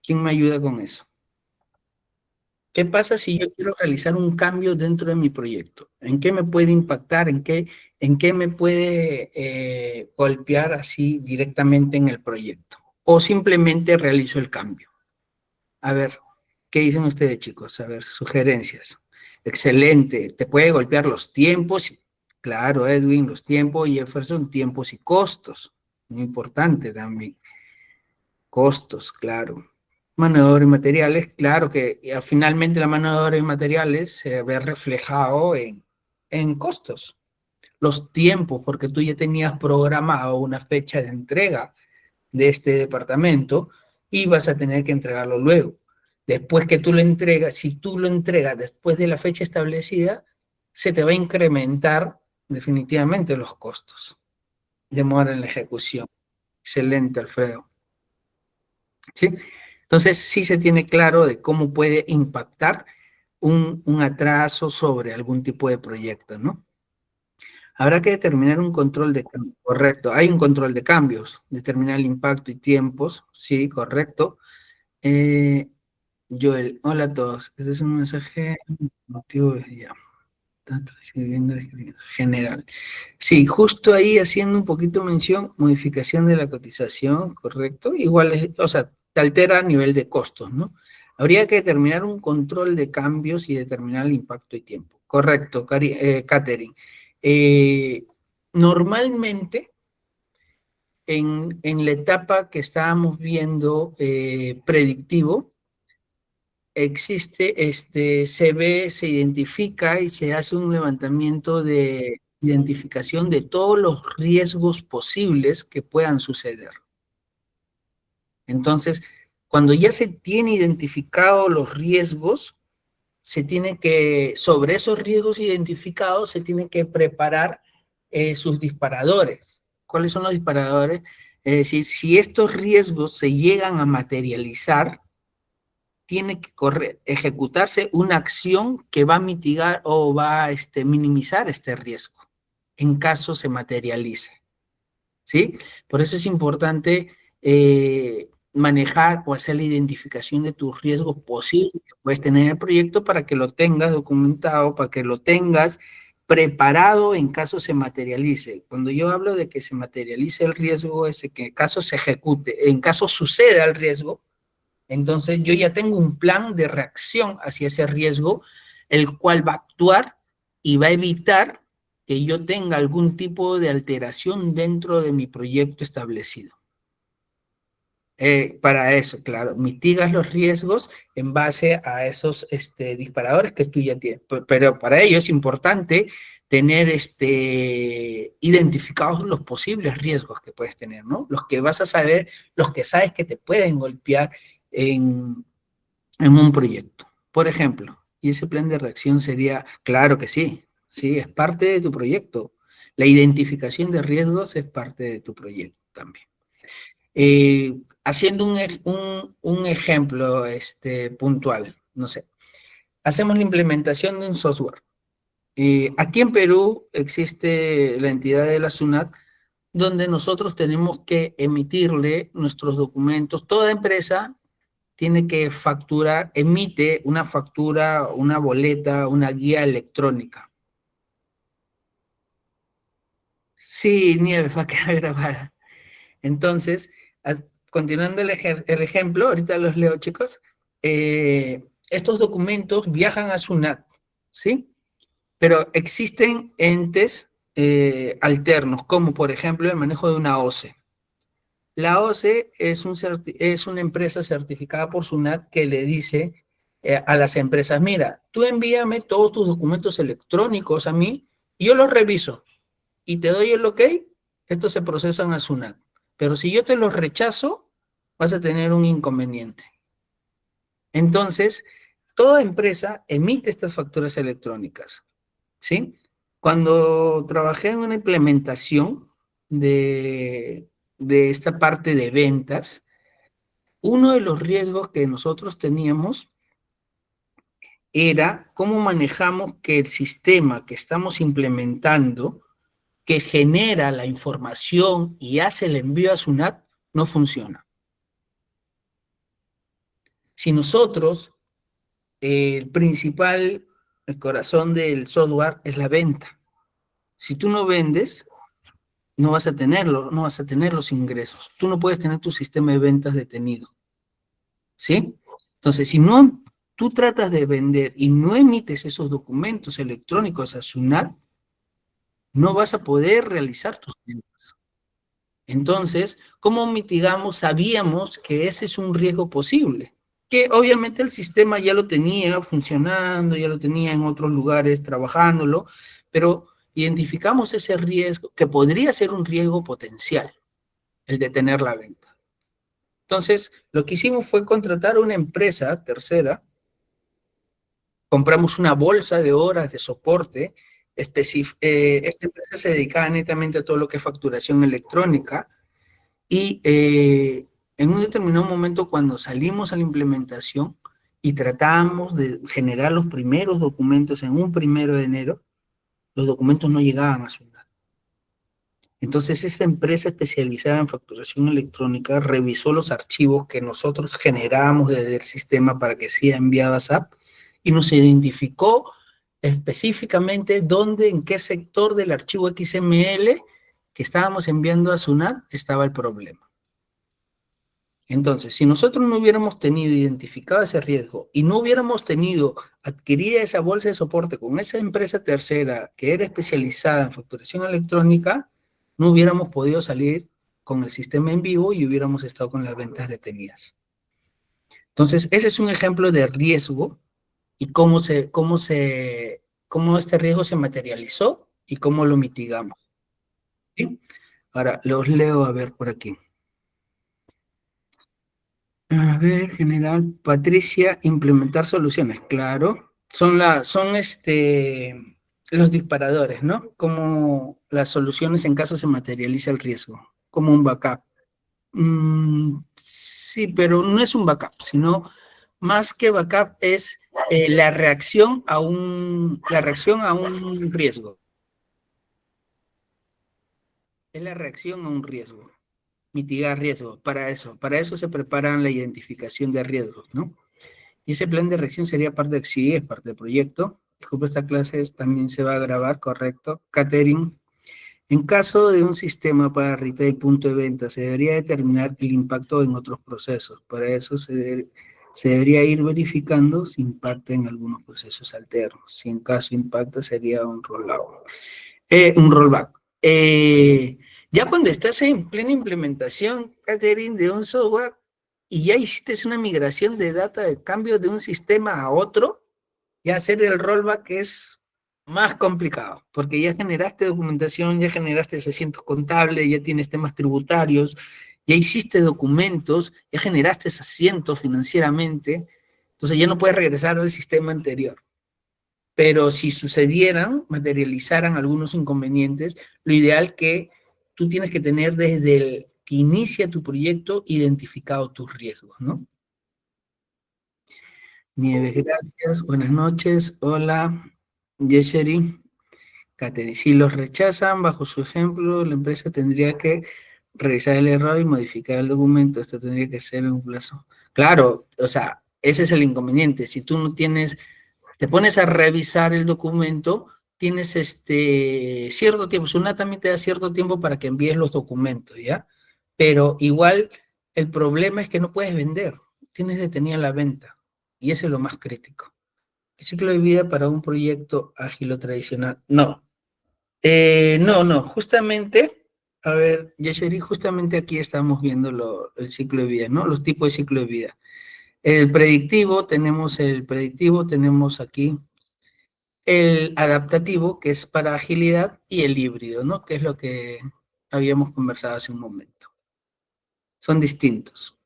A: ¿quién me ayuda con eso? ¿Qué pasa si yo quiero realizar un cambio dentro de mi proyecto? ¿En qué me puede impactar? En qué me puede golpear así directamente en el proyecto? O simplemente realizo el cambio. A ver, ¿qué dicen ustedes, chicos? A ver, sugerencias. Excelente. Te puede golpear los tiempos. Claro, Edwin, los tiempos, Jefferson, tiempos y costos. Muy importante también. Costos, claro. Mano de obra y materiales, claro que finalmente la mano de obra y materiales se ve reflejado en costos. Los tiempos, porque tú ya tenías programado una fecha de entrega de este departamento y vas a tener que entregarlo luego. Después que tú lo entregas, si tú lo entregas después de la fecha establecida, se te va a incrementar definitivamente los costos. Demora en la ejecución. Excelente, Alfredo. ¿Sí? Entonces, sí se tiene claro de cómo puede impactar un atraso sobre algún tipo de proyecto, ¿no? Habrá que determinar un control de cambios, correcto. Hay un control de cambios, determinar el impacto y tiempos, sí, correcto. Joel, hola a todos. Este es un mensaje motivo de ya. General. Sí, justo ahí haciendo un poquito mención, modificación de la cotización, correcto. Igual, o sea, te altera a nivel de costos, ¿no? Habría que determinar un control de cambios y determinar el impacto y tiempo. Correcto, Catherine. Eh, Normalmente, en la etapa que estábamos viendo predictivo, existe, se ve, se identifica y se hace un levantamiento de identificación de todos los riesgos posibles que puedan suceder. Entonces, cuando ya se tiene identificado los riesgos, se tiene que, sobre esos riesgos identificados, se tiene que preparar sus disparadores. ¿Cuáles son los disparadores? Es decir, si estos riesgos se llegan a materializar, tiene que ejecutarse una acción que va a mitigar o va a minimizar este riesgo en caso se materialice. ¿Sí? Por eso es importante manejar o hacer la identificación de tus riesgos posibles que puedes tener en el proyecto para que lo tengas documentado, para que lo tengas preparado en caso se materialice. Cuando yo hablo de que se materialice el riesgo, es que en caso se ejecute, en caso suceda el riesgo, entonces yo ya tengo un plan de reacción hacia ese riesgo, el cual va a actuar y va a evitar que yo tenga algún tipo de alteración dentro de mi proyecto establecido. Para eso, claro, mitigas los riesgos en base a esos disparadores que tú ya tienes. Pero para ello es importante tener identificados los posibles riesgos que puedes tener, ¿no? Los que vas a saber, los que sabes que te pueden golpear en, en un proyecto. Por ejemplo, y ese plan de reacción sería, claro que sí, sí, es parte de tu proyecto. La identificación de riesgos es parte de tu proyecto también. Haciendo un ejemplo puntual, no sé, hacemos la implementación de un software. Aquí en Perú existe la entidad de la SUNAT, donde nosotros tenemos que emitirle nuestros documentos. Toda empresa tiene que facturar, emite una factura, una boleta, una guía electrónica. Sí, Nieves, va a quedar grabada. Entonces, continuando el ejemplo, ahorita los leo, chicos. Estos documentos viajan a SUNAT, ¿sí? Pero existen entes alternos, como por ejemplo el manejo de una OCE. La OCE es una empresa certificada por SUNAT que le dice a las empresas, mira, tú envíame todos tus documentos electrónicos a mí y yo los reviso y te doy el ok, estos se procesan a SUNAT. Pero si yo te los rechazo, vas a tener un inconveniente. Entonces, toda empresa emite estas facturas electrónicas, ¿sí? Cuando trabajé en una implementación de esta parte de ventas, uno de los riesgos que nosotros teníamos era cómo manejamos que el sistema que estamos implementando, que genera la información y hace el envío a SUNAT, no funciona. Si nosotros, el principal, el corazón del software es la venta. Si tú no vendes, no vas a tenerlo, no vas a tener los ingresos. Tú no puedes tener tu sistema de ventas detenido. ¿Sí? Entonces, si no, tú tratas de vender y no emites esos documentos electrónicos a SUNAT, no vas a poder realizar tus ventas. Entonces, ¿cómo mitigamos? Sabíamos que ese es un riesgo posible, que obviamente el sistema ya lo tenía funcionando, ya lo tenía en otros lugares trabajándolo, pero identificamos ese riesgo, que podría ser un riesgo potencial, el de tener la venta. Entonces, lo que hicimos fue contratar a una empresa tercera, compramos una bolsa de horas de soporte, esta empresa se dedicaba netamente a todo lo que es facturación electrónica, y en un determinado momento cuando salimos a la implementación y tratamos de generar los primeros documentos en un 1 de enero, los documentos no llegaban a su edad. Entonces esta empresa especializada en facturación electrónica revisó los archivos que nosotros generábamos desde el sistema para que sea enviado a SAP y nos identificó específicamente dónde, en qué sector del archivo XML que estábamos enviando a SUNAT estaba el problema. Entonces, si nosotros no hubiéramos tenido identificado ese riesgo y no hubiéramos tenido adquirida esa bolsa de soporte con esa empresa tercera que era especializada en facturación electrónica, no hubiéramos podido salir con el sistema en vivo y hubiéramos estado con las ventas detenidas. Entonces, ese es un ejemplo de riesgo y cómo este riesgo se materializó y cómo lo mitigamos. ¿Sí? Ahora, los leo a ver por aquí. A ver, general, Patricia, implementar soluciones, claro. Son los disparadores, ¿no? Como las soluciones en caso se materializa el riesgo, como un backup. Sí, pero no es un backup, sino más que backup es la reacción a un riesgo. Es la reacción a un riesgo, mitigar riesgos. Para eso se preparan la identificación de riesgos, ¿no? Y ese plan de reacción sería parte de, sí, es parte del proyecto. Disculpe, esta clase también se va a grabar, correcto. Catering. En caso de un sistema para retail punto de venta, se debería determinar el impacto en otros procesos. Para eso se debería ir verificando si impacta en algunos procesos alternos. Si en caso impacta, sería un rollout. Un rollback. Ya cuando estás en plena implementación, Catherine, de un software y ya hiciste una migración de data, de cambio de un sistema a otro, ya hacer el rollback es más complicado, porque ya generaste documentación, ya generaste asientos contables, ya tienes temas tributarios, ya hiciste documentos, ya generaste asientos financieramente, entonces ya no puedes regresar al sistema anterior. Pero si sucedieran, materializaran algunos inconvenientes, lo ideal que tú tienes que tener desde el que inicia tu proyecto identificado tus riesgos, ¿no? Nieves, gracias. Buenas noches. Hola, Yesheri. Kateri, si los rechazan, bajo su ejemplo, la empresa tendría que revisar el error y modificar el documento. Esto tendría que ser en un plazo. Claro, o sea, ese es el inconveniente. Si tú no tienes, te pones a revisar el documento, tienes cierto tiempo. SUNAT también te da cierto tiempo para que envíes los documentos, ¿ya? Pero igual el problema es que no puedes vender. Tienes detenida la venta. Y eso es lo más crítico. ¿El ciclo de vida para un proyecto ágil o tradicional? No. No, justamente, a ver, Yasheri, justamente aquí estamos viendo el ciclo de vida, ¿no? Los tipos de ciclo de vida. El predictivo, tenemos aquí el adaptativo, que es para agilidad, y el híbrido, ¿no? Que es lo que habíamos conversado hace un momento. Son distintos.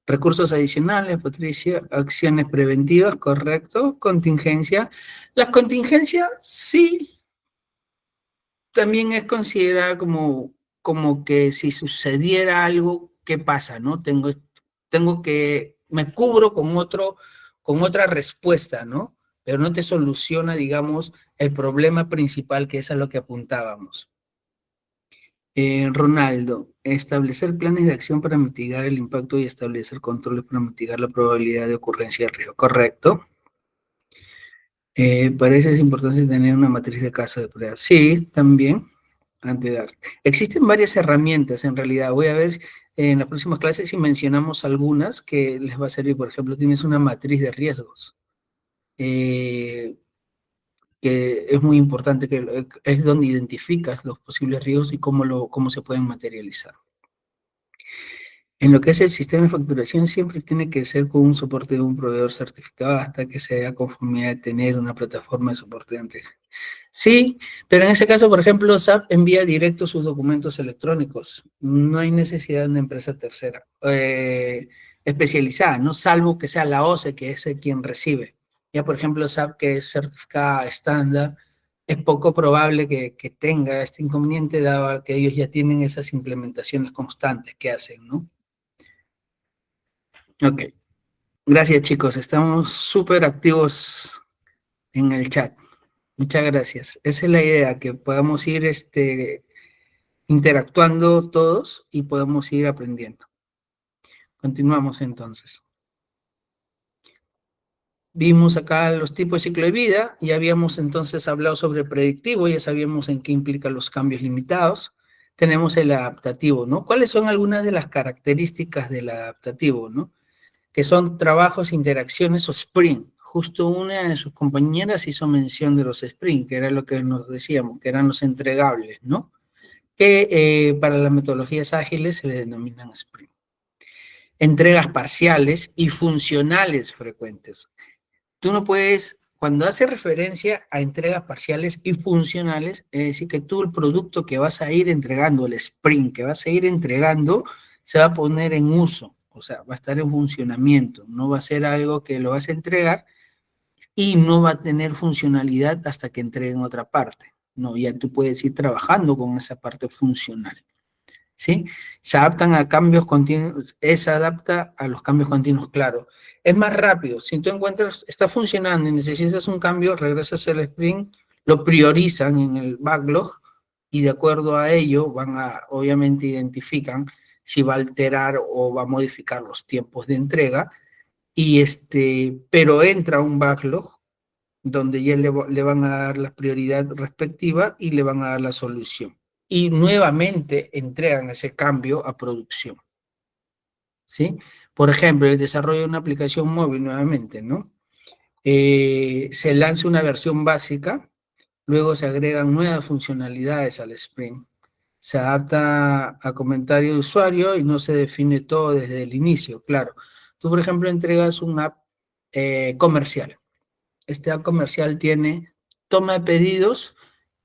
A: Recursos adicionales, Patricia, acciones preventivas, correcto, contingencia. Las contingencias, sí, también es considerada como que si sucediera algo, ¿qué pasa, no? Me cubro con otra respuesta, ¿no? Pero no te soluciona, digamos, el problema principal, que es a lo que apuntábamos. Ronaldo, establecer planes de acción para mitigar el impacto y establecer controles para mitigar la probabilidad de ocurrencia de riesgo. Correcto. Para eso es importante tener una matriz de caso de prueba. Sí, también, antes de dar. Existen varias herramientas, en realidad. Voy a ver en las próximas clases si mencionamos algunas que les va a servir. Por ejemplo, tienes una matriz de riesgos. que es muy importante, que es donde identificas los posibles riesgos y cómo se pueden materializar. En lo que es el sistema de facturación, siempre tiene que ser con un soporte de un proveedor certificado hasta que se dé conformidad de tener una plataforma de soporte antes. Sí, pero en ese caso, por ejemplo, SAP envía directo sus documentos electrónicos. No hay necesidad de una empresa tercera, especializada, ¿no? Salvo que sea la OCE, que es quien recibe. Ya, por ejemplo, SAP, que es certificada estándar, es poco probable que tenga este inconveniente, dado que ellos ya tienen esas implementaciones constantes que hacen, ¿no? Ok, gracias chicos, estamos súper activos en el chat. Muchas gracias. Esa es la idea, que podamos ir interactuando todos y podamos ir aprendiendo. Continuamos entonces. Vimos acá los tipos de ciclo de vida, ya habíamos entonces hablado sobre el predictivo, ya sabíamos en qué implican los cambios limitados. Tenemos el adaptativo, ¿no? ¿Cuáles son algunas de las características del adaptativo, ¿no? Que son trabajos, interacciones o sprint. Justo una de sus compañeras hizo mención de los sprint, que era lo que nos decíamos, que eran los entregables, ¿no? Que para las metodologías ágiles se le denominan sprint. Entregas parciales y funcionales frecuentes. Tú no puedes, cuando hace referencia a entregas parciales y funcionales, es decir, que tú el producto que vas a ir entregando, el sprint que vas a ir entregando, se va a poner en uso, o sea, va a estar en funcionamiento, no va a ser algo que lo vas a entregar y no va a tener funcionalidad hasta que entreguen otra parte. No, ya tú puedes ir trabajando con esa parte funcional. ¿Sí? Se adaptan a cambios continuos, se adapta a los cambios continuos, claro. Es más rápido, si tú encuentras, está funcionando y necesitas un cambio, regresas al sprint, lo priorizan en el backlog y de acuerdo a ello obviamente identifican si va a alterar o va a modificar los tiempos de entrega, pero entra un backlog donde ya le van a dar la prioridad respectiva y le van a dar la solución y nuevamente entregan ese cambio a producción, ¿sí? Por ejemplo, el desarrollo de una aplicación móvil nuevamente, ¿no? Se lanza una versión básica, luego se agregan nuevas funcionalidades al sprint, se adapta a comentario de usuario y no se define todo desde el inicio, claro. Tú, por ejemplo, entregas una app comercial. Este app comercial tiene toma de pedidos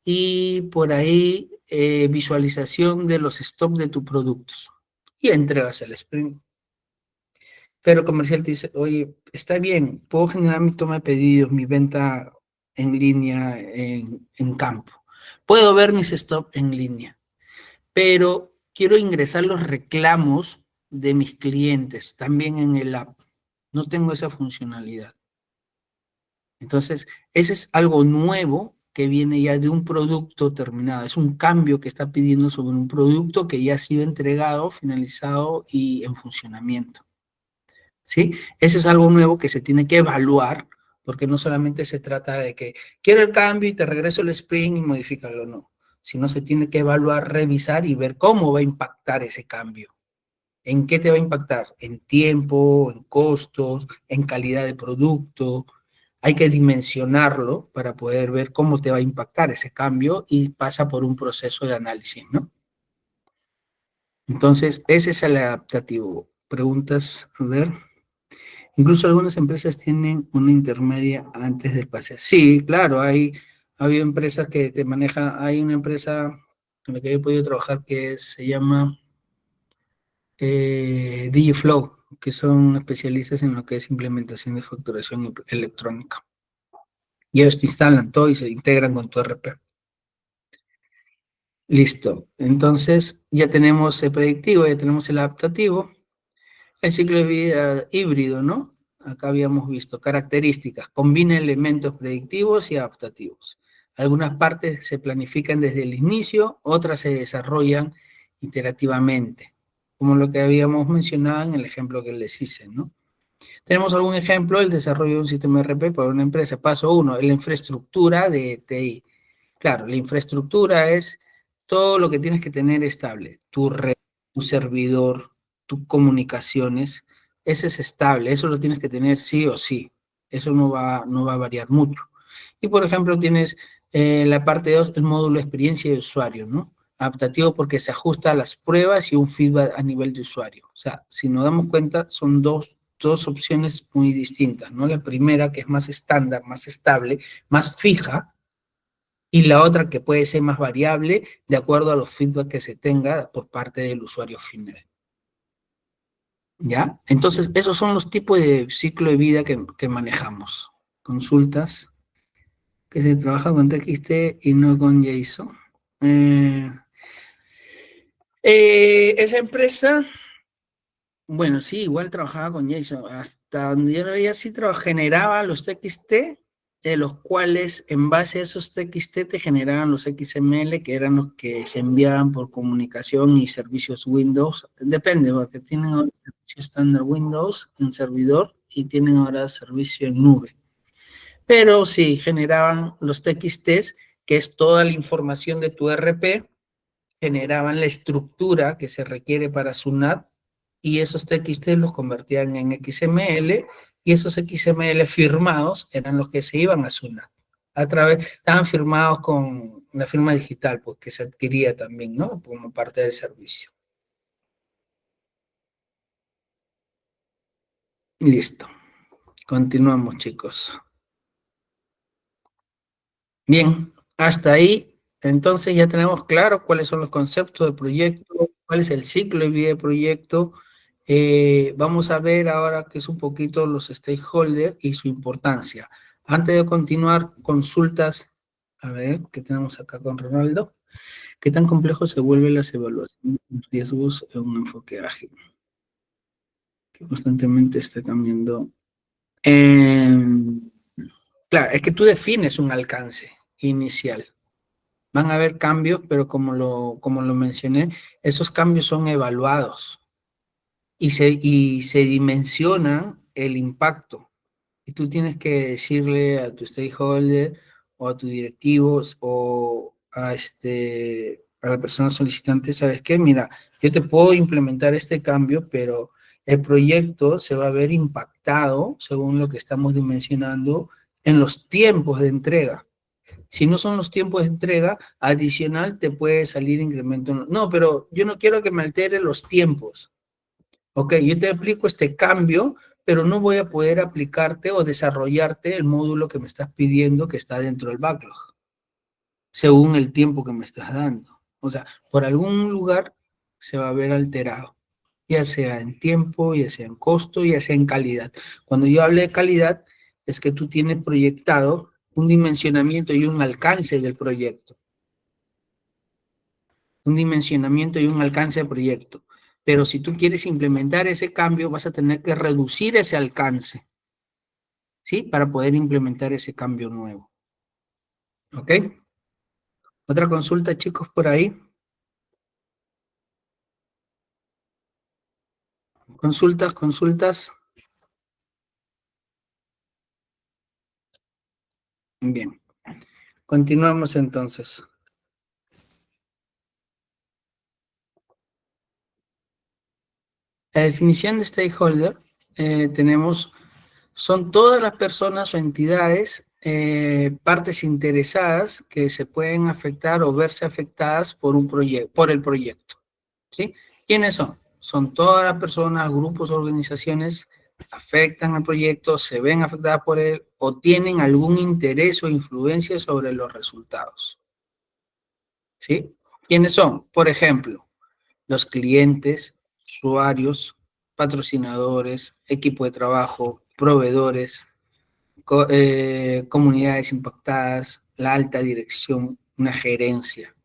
A: y por ahí visualización de los stocks de tus productos y entregas el sprint. Pero el comercial te dice, oye, está bien, puedo generar mi toma de pedidos, mi venta en línea, en campo. Puedo ver mis stocks en línea, pero quiero ingresar los reclamos de mis clientes también en el app. No tengo esa funcionalidad. Entonces, ese es algo nuevo que viene ya de un producto terminado. Es un cambio que está pidiendo sobre un producto que ya ha sido entregado, finalizado y en funcionamiento. ¿Sí? Ese es algo nuevo que se tiene que evaluar, porque no solamente se trata de que quiero el cambio y te regreso el sprint y modifícalo, no. Sino se tiene que evaluar, revisar y ver cómo va a impactar ese cambio. ¿En qué te va a impactar? En tiempo, en costos, en calidad de producto. Hay que dimensionarlo para poder ver cómo te va a impactar ese cambio y pasa por un proceso de análisis, ¿no? Entonces, ese es el adaptativo. Preguntas, a ver. Incluso algunas empresas tienen una intermedia antes del pase. Sí, claro, ha habido empresas que te manejan, hay una empresa con la que he podido trabajar que se llama DigiFlow, que son especialistas en lo que es implementación de facturación electrónica. Y ellos te instalan todo y se integran con tu RP. Listo. Entonces, ya tenemos el predictivo, ya tenemos el adaptativo. El ciclo de vida híbrido, ¿no? Acá habíamos visto características. Combina elementos predictivos y adaptativos. Algunas partes se planifican desde el inicio, otras se desarrollan iterativamente, como lo que habíamos mencionado en el ejemplo que les hice, ¿no? Tenemos algún ejemplo, el desarrollo de un sistema RP para una empresa. Paso 1, la infraestructura de TI. Claro, la infraestructura es todo lo que tienes que tener estable. Tu red, tu servidor, tus comunicaciones. Ese es estable, eso lo tienes que tener sí o sí. Eso no va a variar mucho. Y por ejemplo tienes la parte 2, el módulo experiencia de usuario, ¿no? Adaptativo porque se ajusta a las pruebas y un feedback a nivel de usuario. O sea, si nos damos cuenta, son dos opciones muy distintas, ¿no? La primera, que es más estándar, más estable, más fija, y la otra que puede ser más variable de acuerdo a los feedback que se tenga por parte del usuario final. ¿Ya? Entonces, esos son los tipos de ciclo de vida que manejamos. Consultas que se trabaja con TXT y no con JSON. Eh, esa empresa, bueno, sí, igual trabajaba con JSON. Hasta donde yo lo veía, sí generaba los TXT, de los cuales en base a esos TXT te generaban los XML, que eran los que se enviaban por comunicación y servicios Windows. Depende, porque tienen ahora servicio estándar Windows en servidor y tienen ahora servicio en nube. Pero sí, generaban los TXTs, que es toda la información de tu RP, generaban la estructura que se requiere para su NAT y esos TXT los convertían en XML y esos XML firmados eran los que se iban a su NAT. Estaban firmados con la firma digital, pues que se adquiría también, ¿no? Como parte del servicio. Listo. Continuamos, chicos. Bien, hasta ahí, entonces ya tenemos claro cuáles son los conceptos del proyecto, cuál es el ciclo de vida del proyecto. Vamos a ver ahora qué es un poquito los stakeholders y su importancia. Antes de continuar, consultas, a ver, ¿qué tenemos acá con Ronaldo? ¿Qué tan complejo se vuelven las evaluaciones de riesgos en un enfoque ágil? Que constantemente está cambiando. Eh, claro, es que tú defines un alcance inicial. Van a haber cambios, pero como lo mencioné, esos cambios son evaluados y se dimensionan el impacto. Y tú tienes que decirle a tu stakeholder o a tus directivos o a la persona solicitante, ¿sabes qué? Mira, yo te puedo implementar este cambio, pero el proyecto se va a ver impactado, según lo que estamos dimensionando, en los tiempos de entrega. Si no son los tiempos de entrega, adicional te puede salir incremento. No, pero yo no quiero que me altere los tiempos. Ok, yo te aplico este cambio, pero no voy a poder aplicarte o desarrollarte el módulo que me estás pidiendo que está dentro del backlog, según el tiempo que me estás dando. O sea, por algún lugar se va a ver alterado, ya sea en tiempo, ya sea en costo, ya sea en calidad. Cuando yo hablé de calidad, es que tú tienes proyectado un dimensionamiento y un alcance del proyecto, un dimensionamiento y un alcance del proyecto. Pero si tú quieres implementar ese cambio, vas a tener que reducir ese alcance, ¿sí? Para poder implementar ese cambio nuevo. ¿Ok? Otra consulta, chicos, por ahí. Consultas, consultas. Bien. Continuamos entonces. La definición de stakeholder tenemos, son todas las personas o entidades, partes interesadas que se pueden afectar o verse afectadas por un proyecto, por el proyecto. ¿Sí? ¿Quiénes son? Son todas las personas, grupos, organizaciones afectan al proyecto, se ven afectadas por él o tienen algún interés o influencia sobre los resultados. ¿Sí? ¿Quiénes son? Por ejemplo, los clientes, usuarios, patrocinadores, equipo de trabajo, proveedores, comunidades impactadas, la alta dirección, una gerencia.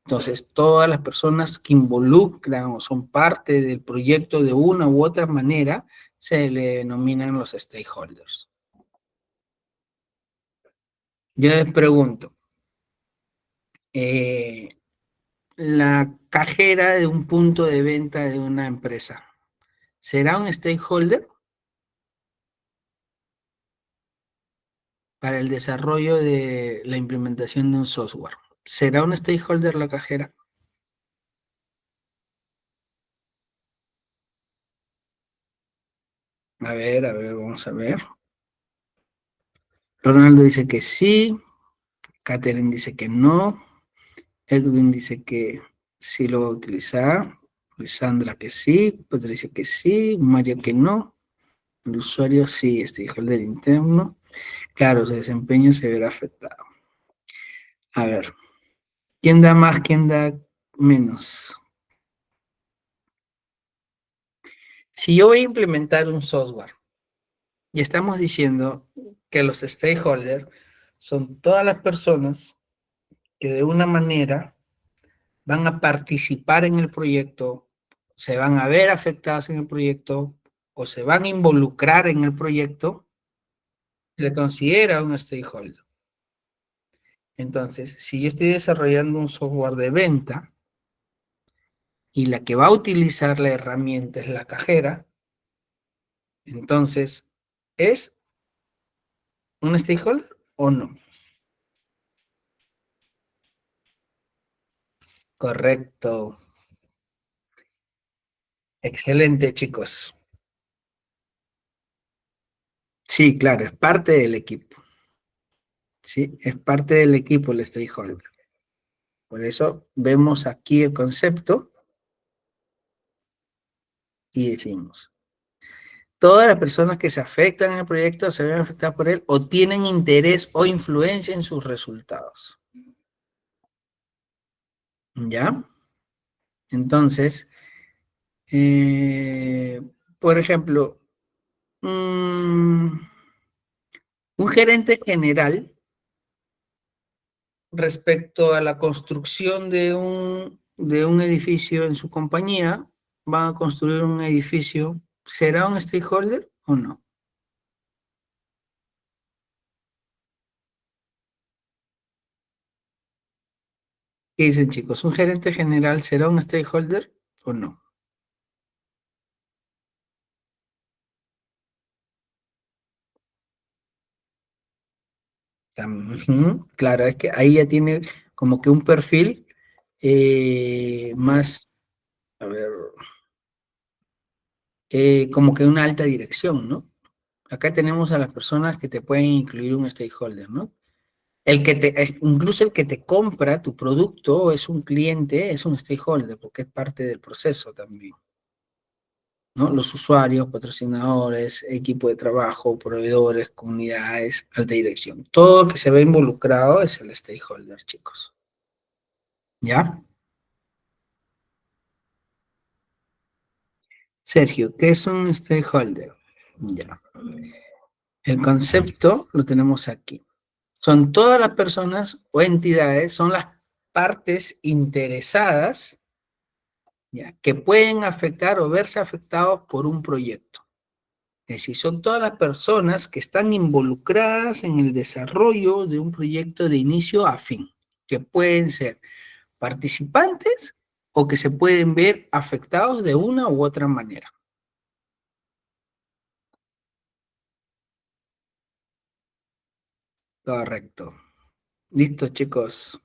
A: Entonces, todas las personas que involucran o son parte del proyecto de una u otra manera se le denominan los stakeholders. Yo les pregunto, eh, la cajera de un punto de venta de una empresa, ¿será un stakeholder para el desarrollo de la implementación de un software? ¿Será un stakeholder la cajera? A ver, vamos a ver. Ronaldo dice que sí, Catherine dice que no, Edwin dice que sí lo va a utilizar, Sandra que sí, Patricia que sí, Mario que no, el usuario sí, stakeholder interno, claro, su desempeño se verá afectado. A ver, ¿quién da más, quién da menos? Si yo voy a implementar un software y estamos diciendo que los stakeholders son todas las personas que de una manera van a participar en el proyecto, se van a ver afectados en el proyecto o se van a involucrar en el proyecto, se le considera un stakeholder. Entonces, si yo estoy desarrollando un software de venta y la que va a utilizar la herramienta es la cajera, entonces, ¿es un stakeholder o no? Correcto. Excelente, chicos. Sí, claro, es parte del equipo. Sí, es parte del equipo el stakeholder. Por eso vemos aquí el concepto y decimos, todas las personas que se afectan en el proyecto se ven afectadas por él o tienen interés o influencia en sus resultados. ¿Ya? Entonces, por ejemplo, un gerente general respecto a la construcción de un edificio en su compañía, van a construir un edificio, ¿será un stakeholder o no? ¿Qué dicen, chicos? ¿Un gerente general será un stakeholder o no? Claro, es que ahí ya tiene como que un perfil más, a ver, como que una alta dirección, ¿no? Acá tenemos a las personas que te pueden incluir un stakeholder, ¿no? Incluso el que te compra tu producto es un cliente, es un stakeholder, porque es parte del proceso también, ¿no? Los usuarios, patrocinadores, equipo de trabajo, proveedores, comunidades, alta dirección. Todo lo que se ve involucrado es el stakeholder, chicos. ¿Ya? Sergio, ¿qué es un stakeholder? Ya. El concepto lo tenemos aquí. Son todas las personas o entidades, son las partes interesadas, ya, que pueden afectar o verse afectados por un proyecto. Es decir, son todas las personas que están involucradas en el desarrollo de un proyecto de inicio a fin, que pueden ser participantes o que se pueden ver afectados de una u otra manera. Correcto. Listo, chicos.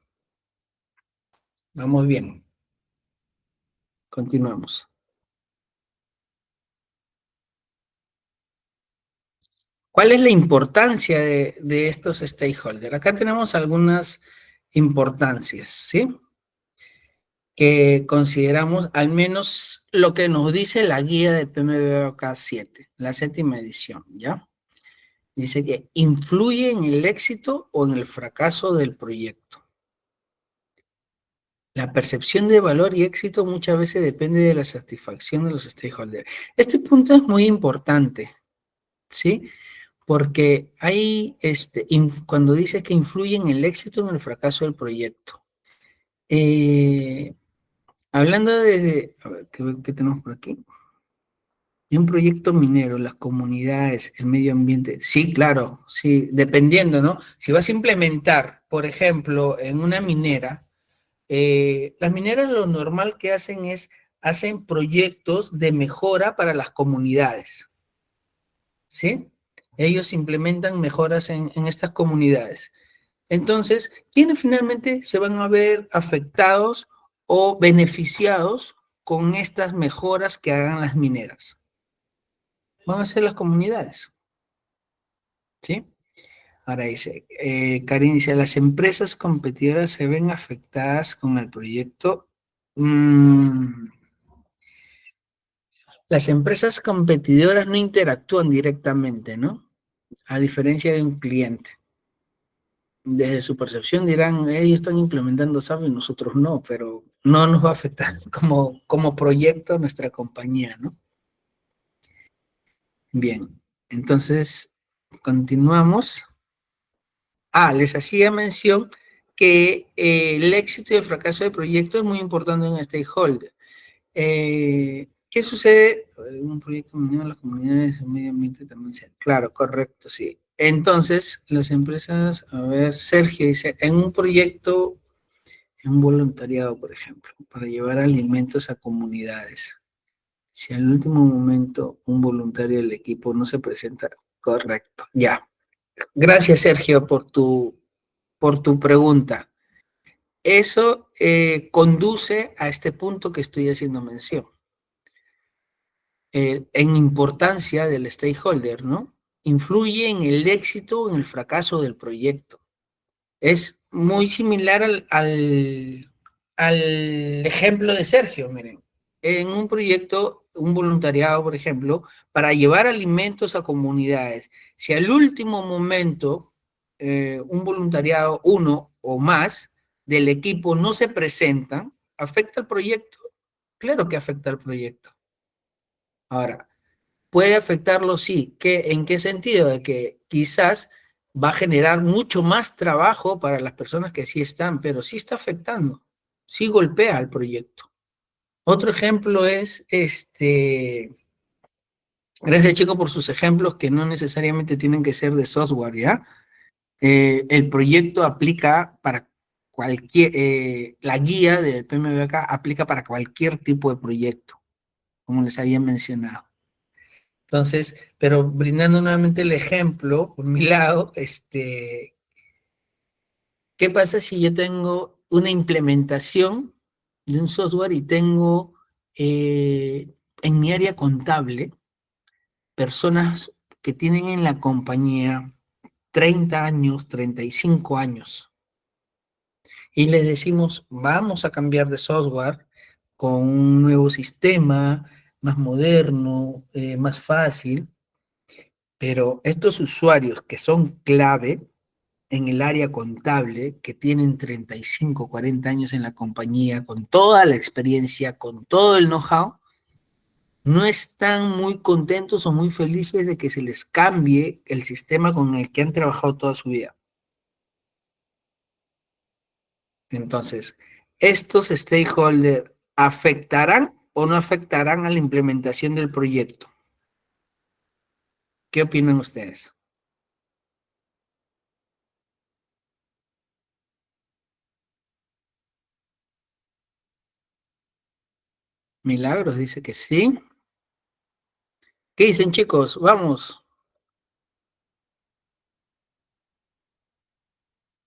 A: Vamos bien. Continuamos. ¿Cuál es la importancia de estos stakeholders? Acá tenemos algunas importancias, ¿sí? Que consideramos, al menos lo que nos dice la guía de PMBOK 7, la séptima edición, ¿ya? Dice que influye en el éxito o en el fracaso del proyecto. La percepción de valor y éxito muchas veces depende de la satisfacción de los stakeholders. Este punto es muy importante, ¿sí? Porque hay, cuando dice que influye en el éxito o en el fracaso del proyecto. Eh, Hablando a ver, ¿qué tenemos por aquí? De un proyecto minero, las comunidades, el medio ambiente. Sí, claro, sí, dependiendo, ¿no? Si vas a implementar, por ejemplo, en una minera, las mineras lo normal que hacen es, hacen proyectos de mejora para las comunidades, ¿sí? Ellos implementan mejoras en estas comunidades. Entonces, ¿quiénes finalmente se van a ver afectados o beneficiados con estas mejoras que hagan las mineras? Van a ser las comunidades, ¿sí? Ahora dice, Karin dice, ¿las empresas competidoras se ven afectadas con el proyecto? Mm, las empresas competidoras no interactúan directamente, ¿no? A diferencia de un cliente. Desde su percepción dirán, ellos están implementando SAP y nosotros no, pero no nos va a afectar como proyecto nuestra compañía, ¿no? Bien, entonces continuamos. Les hacía mención que el éxito y el fracaso del proyecto es muy importante en un stakeholder. ¿Qué sucede en un proyecto unido? Las comunidades, el medio ambiente también se... Claro, correcto, sí. Entonces, las empresas, a ver, Sergio dice, en un proyecto, en un voluntariado, por ejemplo, para llevar alimentos a comunidades. Si al último momento un voluntario del equipo no se presenta, correcto, ya. Gracias, Sergio, por tu pregunta. Eso conduce a este punto que estoy haciendo mención. En importancia del stakeholder, ¿no? Influye en el éxito o en el fracaso del proyecto. Es muy similar al ejemplo de Sergio, miren. En un proyecto, un voluntariado, por ejemplo, para llevar alimentos a comunidades. Si al último momento un voluntariado, uno o más del equipo no se presentan, ¿afecta al proyecto? Claro que afecta al proyecto. Ahora, puede afectarlo, sí. ¿En qué sentido? De que quizás va a generar mucho más trabajo para las personas que sí están, pero sí está afectando, sí golpea al proyecto. Otro ejemplo es, gracias chico por sus ejemplos que no necesariamente tienen que ser de software, ¿ya? El proyecto aplica para cualquier, la guía del PMBOK aplica para cualquier tipo de proyecto, como les había mencionado. Entonces, pero brindando nuevamente el ejemplo, por mi lado, ¿qué pasa si yo tengo una implementación de un software y tengo en mi área contable personas que tienen en la compañía 30 años, 35 años, y les decimos, vamos a cambiar de software con un nuevo sistema, más moderno, más fácil, pero estos usuarios que son clave en el área contable, que tienen 35, 40 años en la compañía, con toda la experiencia, con todo el know-how, no están muy contentos o muy felices de que se les cambie el sistema con el que han trabajado toda su vida. Entonces, ¿estos stakeholders afectarán o no afectarán a la implementación del proyecto? ¿Qué opinan ustedes? Milagros dice que sí. ¿Qué dicen, chicos? Vamos.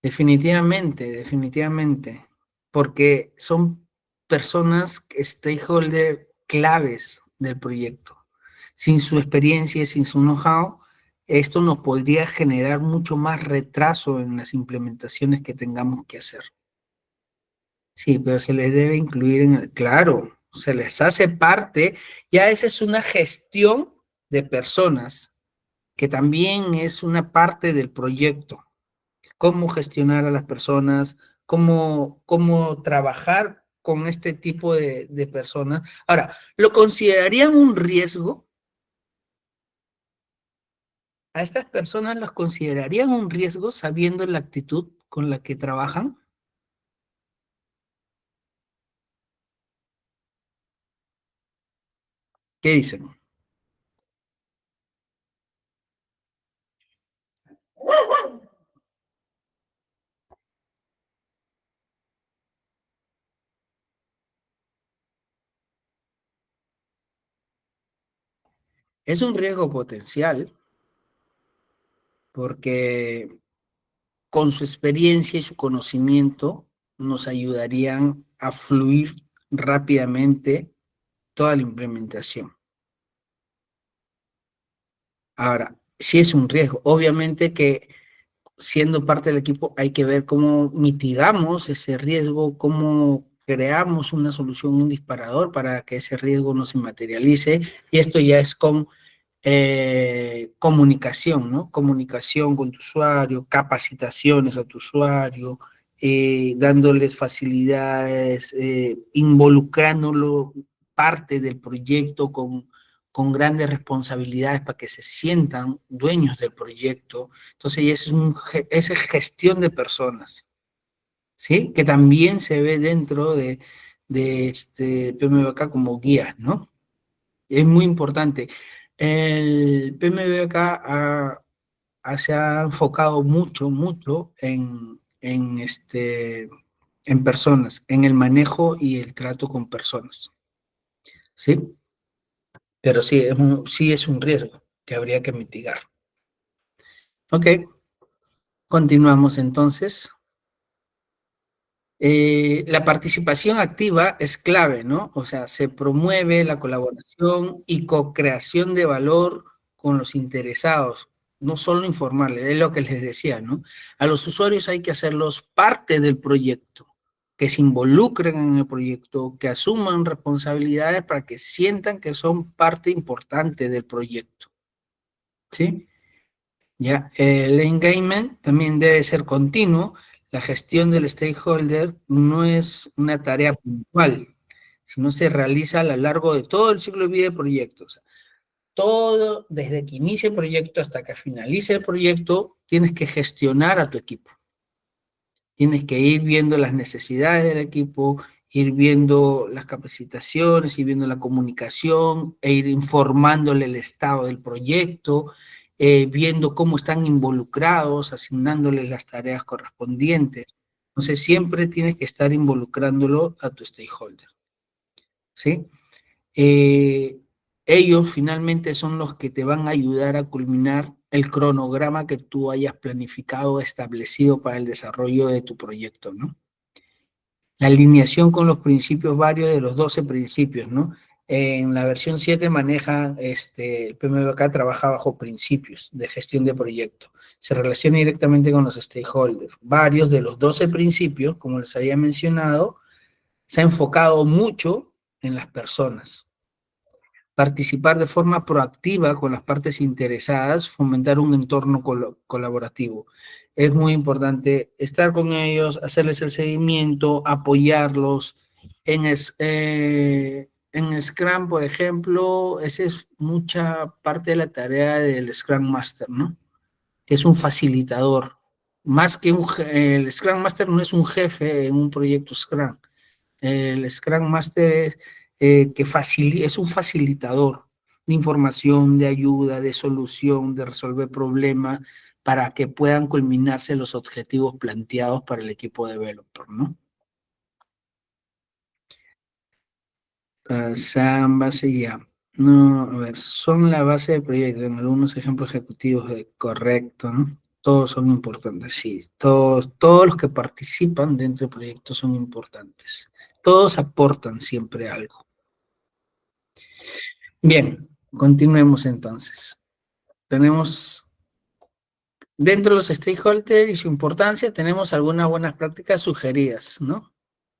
A: Definitivamente, definitivamente. Porque son personas, stakeholder claves del proyecto. Sin su experiencia, sin su know-how, esto nos podría generar mucho más retraso en las implementaciones que tengamos que hacer. Sí, pero se les debe incluir en el, claro, se les hace parte, ya esa es una gestión de personas, que también es una parte del proyecto. Cómo gestionar a las personas, cómo trabajar con este tipo de personas. Ahora, ¿lo considerarían un riesgo? ¿A estas personas las considerarían un riesgo sabiendo la actitud con la que trabajan? ¿Qué dicen? Es un riesgo potencial porque con su experiencia y su conocimiento nos ayudarían a fluir rápidamente toda la implementación. Ahora, sí es un riesgo. Obviamente que siendo parte del equipo, hay que ver cómo mitigamos ese riesgo, cómo creamos una solución, un disparador para que ese riesgo no se materialice, y esto ya es con comunicación, ¿no? Comunicación con tu usuario, capacitaciones a tu usuario, dándoles facilidades, involucrándolo parte del proyecto con grandes responsabilidades para que se sientan dueños del proyecto. Entonces, esa es gestión de personas, ¿sí? Que también se ve dentro de este PMBOK como guías, ¿no? Es muy importante. El PMBOK se ha enfocado mucho, mucho en personas, en el manejo y el trato con personas, ¿sí? Pero sí, sí es un riesgo que habría que mitigar. Ok, continuamos entonces. La participación activa es clave, ¿no? O sea, se promueve la colaboración y co-creación de valor con los interesados, no solo informarles, es lo que les decía, ¿no? A los usuarios hay que hacerlos parte del proyecto, que se involucren en el proyecto, que asuman responsabilidades para que sientan que son parte importante del proyecto, ¿sí? Ya, el engagement también debe ser continuo. La gestión del stakeholder no es una tarea puntual, sino se realiza a lo largo de todo el ciclo de vida del proyecto. O sea, todo, desde que inicie el proyecto hasta que finalice el proyecto, tienes que gestionar a tu equipo. Tienes que ir viendo las necesidades del equipo, ir viendo las capacitaciones, ir viendo la comunicación, e ir informándole el estado del proyecto, viendo cómo están involucrados, asignándoles las tareas correspondientes. Entonces, siempre tienes que estar involucrándolo a tu stakeholder, ¿sí? Eh, Ellos finalmente son los que te van a ayudar a culminar el cronograma que tú hayas planificado, establecido para el desarrollo de tu proyecto, ¿no? La alineación con los principios varios de los 12 principios, ¿no? En la versión 7 maneja, el PMBOK trabaja bajo principios de gestión de proyecto. Se relaciona directamente con los stakeholders. Varios de los 12 principios, como les había mencionado, se ha enfocado mucho en las personas. Participar de forma proactiva con las partes interesadas, fomentar un entorno colaborativo. Es muy importante estar con ellos, hacerles el seguimiento, apoyarlos. En Scrum, por ejemplo, esa es mucha parte de la tarea del Scrum Master, ¿no? Que es un facilitador. Más que el Scrum Master no es un jefe en un proyecto Scrum. El Scrum Master es un facilitador de información, de ayuda, de solución, de resolver problemas para que puedan culminarse los objetivos planteados para el equipo de developer, ¿no? SAM, base ya. No, a ver, son la base de proyecto, en algunos ejemplos ejecutivos correcto, ¿no? Todos son importantes, sí. Todos los que participan dentro del proyecto son importantes. Todos aportan siempre algo. Bien, continuemos entonces. Tenemos, dentro de los stakeholders y su importancia, tenemos algunas buenas prácticas sugeridas, ¿no?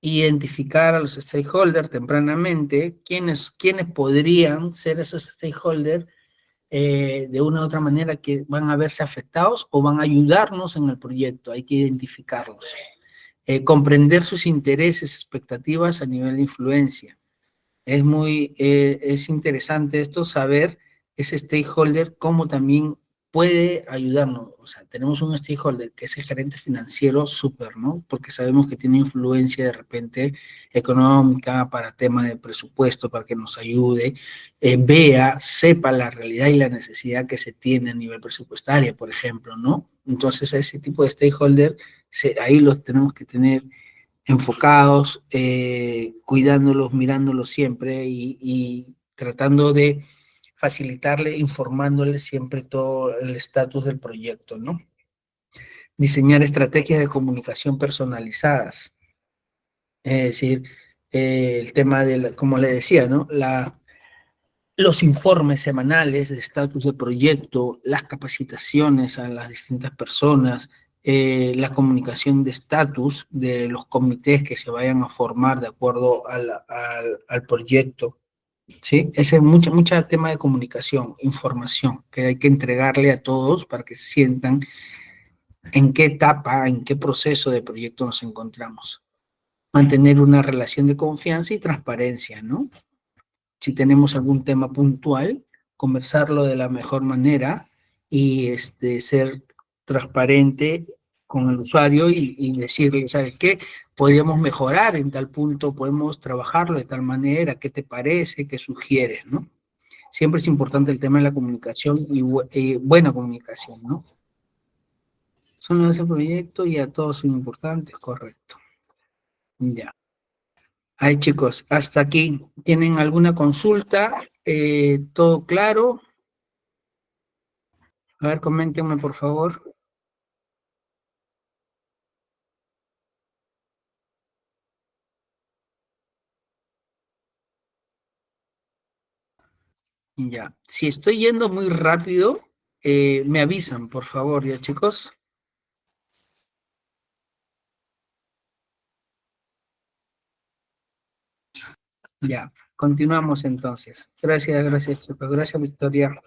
A: Identificar a los stakeholders tempranamente, quiénes podrían ser esos stakeholders de una u otra manera que van a verse afectados o van a ayudarnos en el proyecto, hay que identificarlos. Comprender sus intereses, expectativas a nivel de influencia. Es interesante esto, saber ese stakeholder cómo también puede ayudarnos. O sea, tenemos un stakeholder que es el gerente financiero súper, ¿no? Porque sabemos que tiene influencia de repente económica para tema de presupuesto, para que nos ayude, sepa la realidad y la necesidad que se tiene a nivel presupuestario, por ejemplo, ¿no? Entonces, ese tipo de stakeholder, ahí los tenemos que tener enfocados, cuidándolos, mirándolos siempre y tratando de facilitarle, informándole siempre todo el estatus del proyecto, ¿no? Diseñar estrategias de comunicación personalizadas, es decir, el tema de, como le decía, ¿no? Los informes semanales de estatus de proyecto, las capacitaciones a las distintas personas, la comunicación de estatus de los comités que se vayan a formar de acuerdo al proyecto, ¿sí? Ese es mucho tema de comunicación, información que hay que entregarle a todos para que se sientan en qué etapa, en qué proceso de proyecto nos encontramos. Mantener una relación de confianza y transparencia, ¿no? Si tenemos algún tema puntual, conversarlo de la mejor manera y ser transparente con el usuario y decirle, ¿sabes qué? Podríamos mejorar en tal punto, podemos trabajarlo de tal manera, ¿qué te parece? ¿Qué sugieres? ¿No? Siempre es importante el tema de la comunicación y buena comunicación, ¿no? Son los de ese proyecto y a todos son importantes, correcto. Ya. Ay, chicos, hasta aquí. ¿Tienen alguna consulta? ¿Todo claro? A ver, coméntenme, por favor. Ya. Si estoy yendo muy rápido, me avisan, por favor, ya, chicos. Ya. Continuamos entonces. Gracias, gracias, chicos. Gracias, Victoria.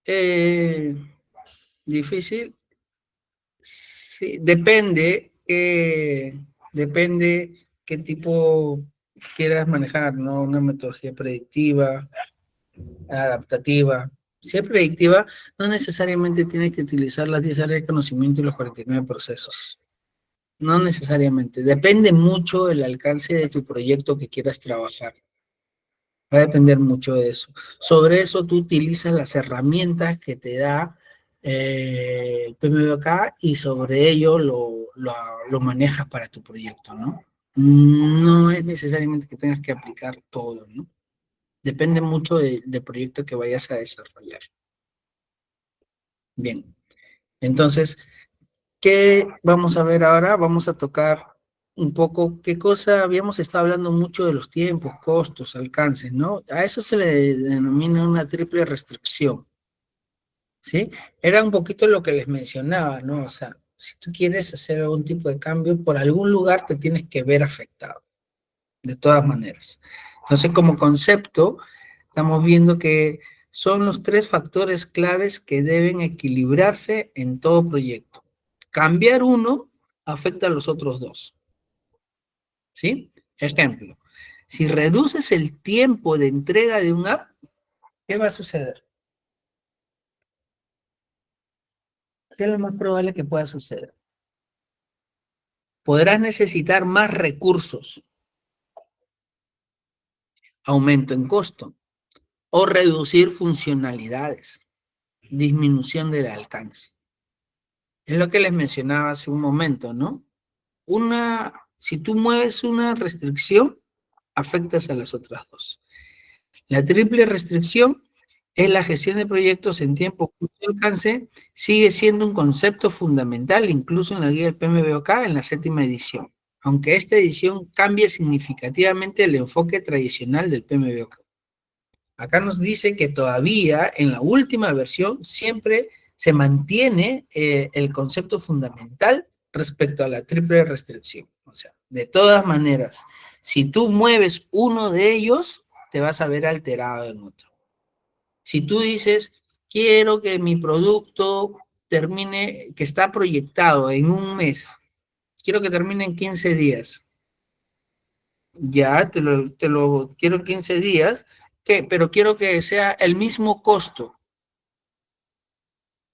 A: Eh, difícil. Sí, depende qué tipo quieras manejar, ¿no? Una metodología predictiva, adaptativa. Si es predictiva, no necesariamente tienes que utilizar las 10 áreas de conocimiento y los 49 procesos. No necesariamente. Depende mucho el alcance de tu proyecto que quieras trabajar. Va a depender mucho de eso. Sobre eso tú utilizas las herramientas que te da el PMBOK y sobre ello lo manejas para tu proyecto, ¿no? No es necesariamente que tengas que aplicar todo, ¿no? Depende mucho del proyecto que vayas a desarrollar. Bien, entonces, ¿qué vamos a ver ahora? Vamos a tocar un poco qué cosa, habíamos estado hablando mucho de los tiempos, costos, alcances, ¿no? A eso se le denomina una triple restricción, ¿sí? Era un poquito lo que les mencionaba, ¿no? O sea, si tú quieres hacer algún tipo de cambio, por algún lugar te tienes que ver afectado, de todas maneras. Entonces, como concepto, estamos viendo que son los tres factores claves que deben equilibrarse en todo proyecto. Cambiar uno afecta a los otros dos, ¿sí? Ejemplo, si reduces el tiempo de entrega de un app, ¿qué va a suceder? ¿Qué es lo más probable que pueda suceder? Podrás necesitar más recursos, aumento en costo, o reducir funcionalidades, disminución del alcance. Es lo que les mencionaba hace un momento, ¿no? Si tú mueves una restricción, afectas a las otras dos. La triple restricción es la gestión de proyectos en tiempo y alcance, sigue siendo un concepto fundamental, incluso en la guía del PMBOK en la séptima edición, aunque esta edición cambia significativamente el enfoque tradicional del PMBOK. Acá nos dice que todavía en la última versión siempre se mantiene el concepto fundamental respecto a la triple restricción. O sea, de todas maneras, si tú mueves uno de ellos, te vas a ver alterado en otro. Si tú dices, quiero que mi producto termine, que está proyectado en un mes, quiero que termine en 15 días, ya te lo quiero en 15 días, pero quiero que sea el mismo costo.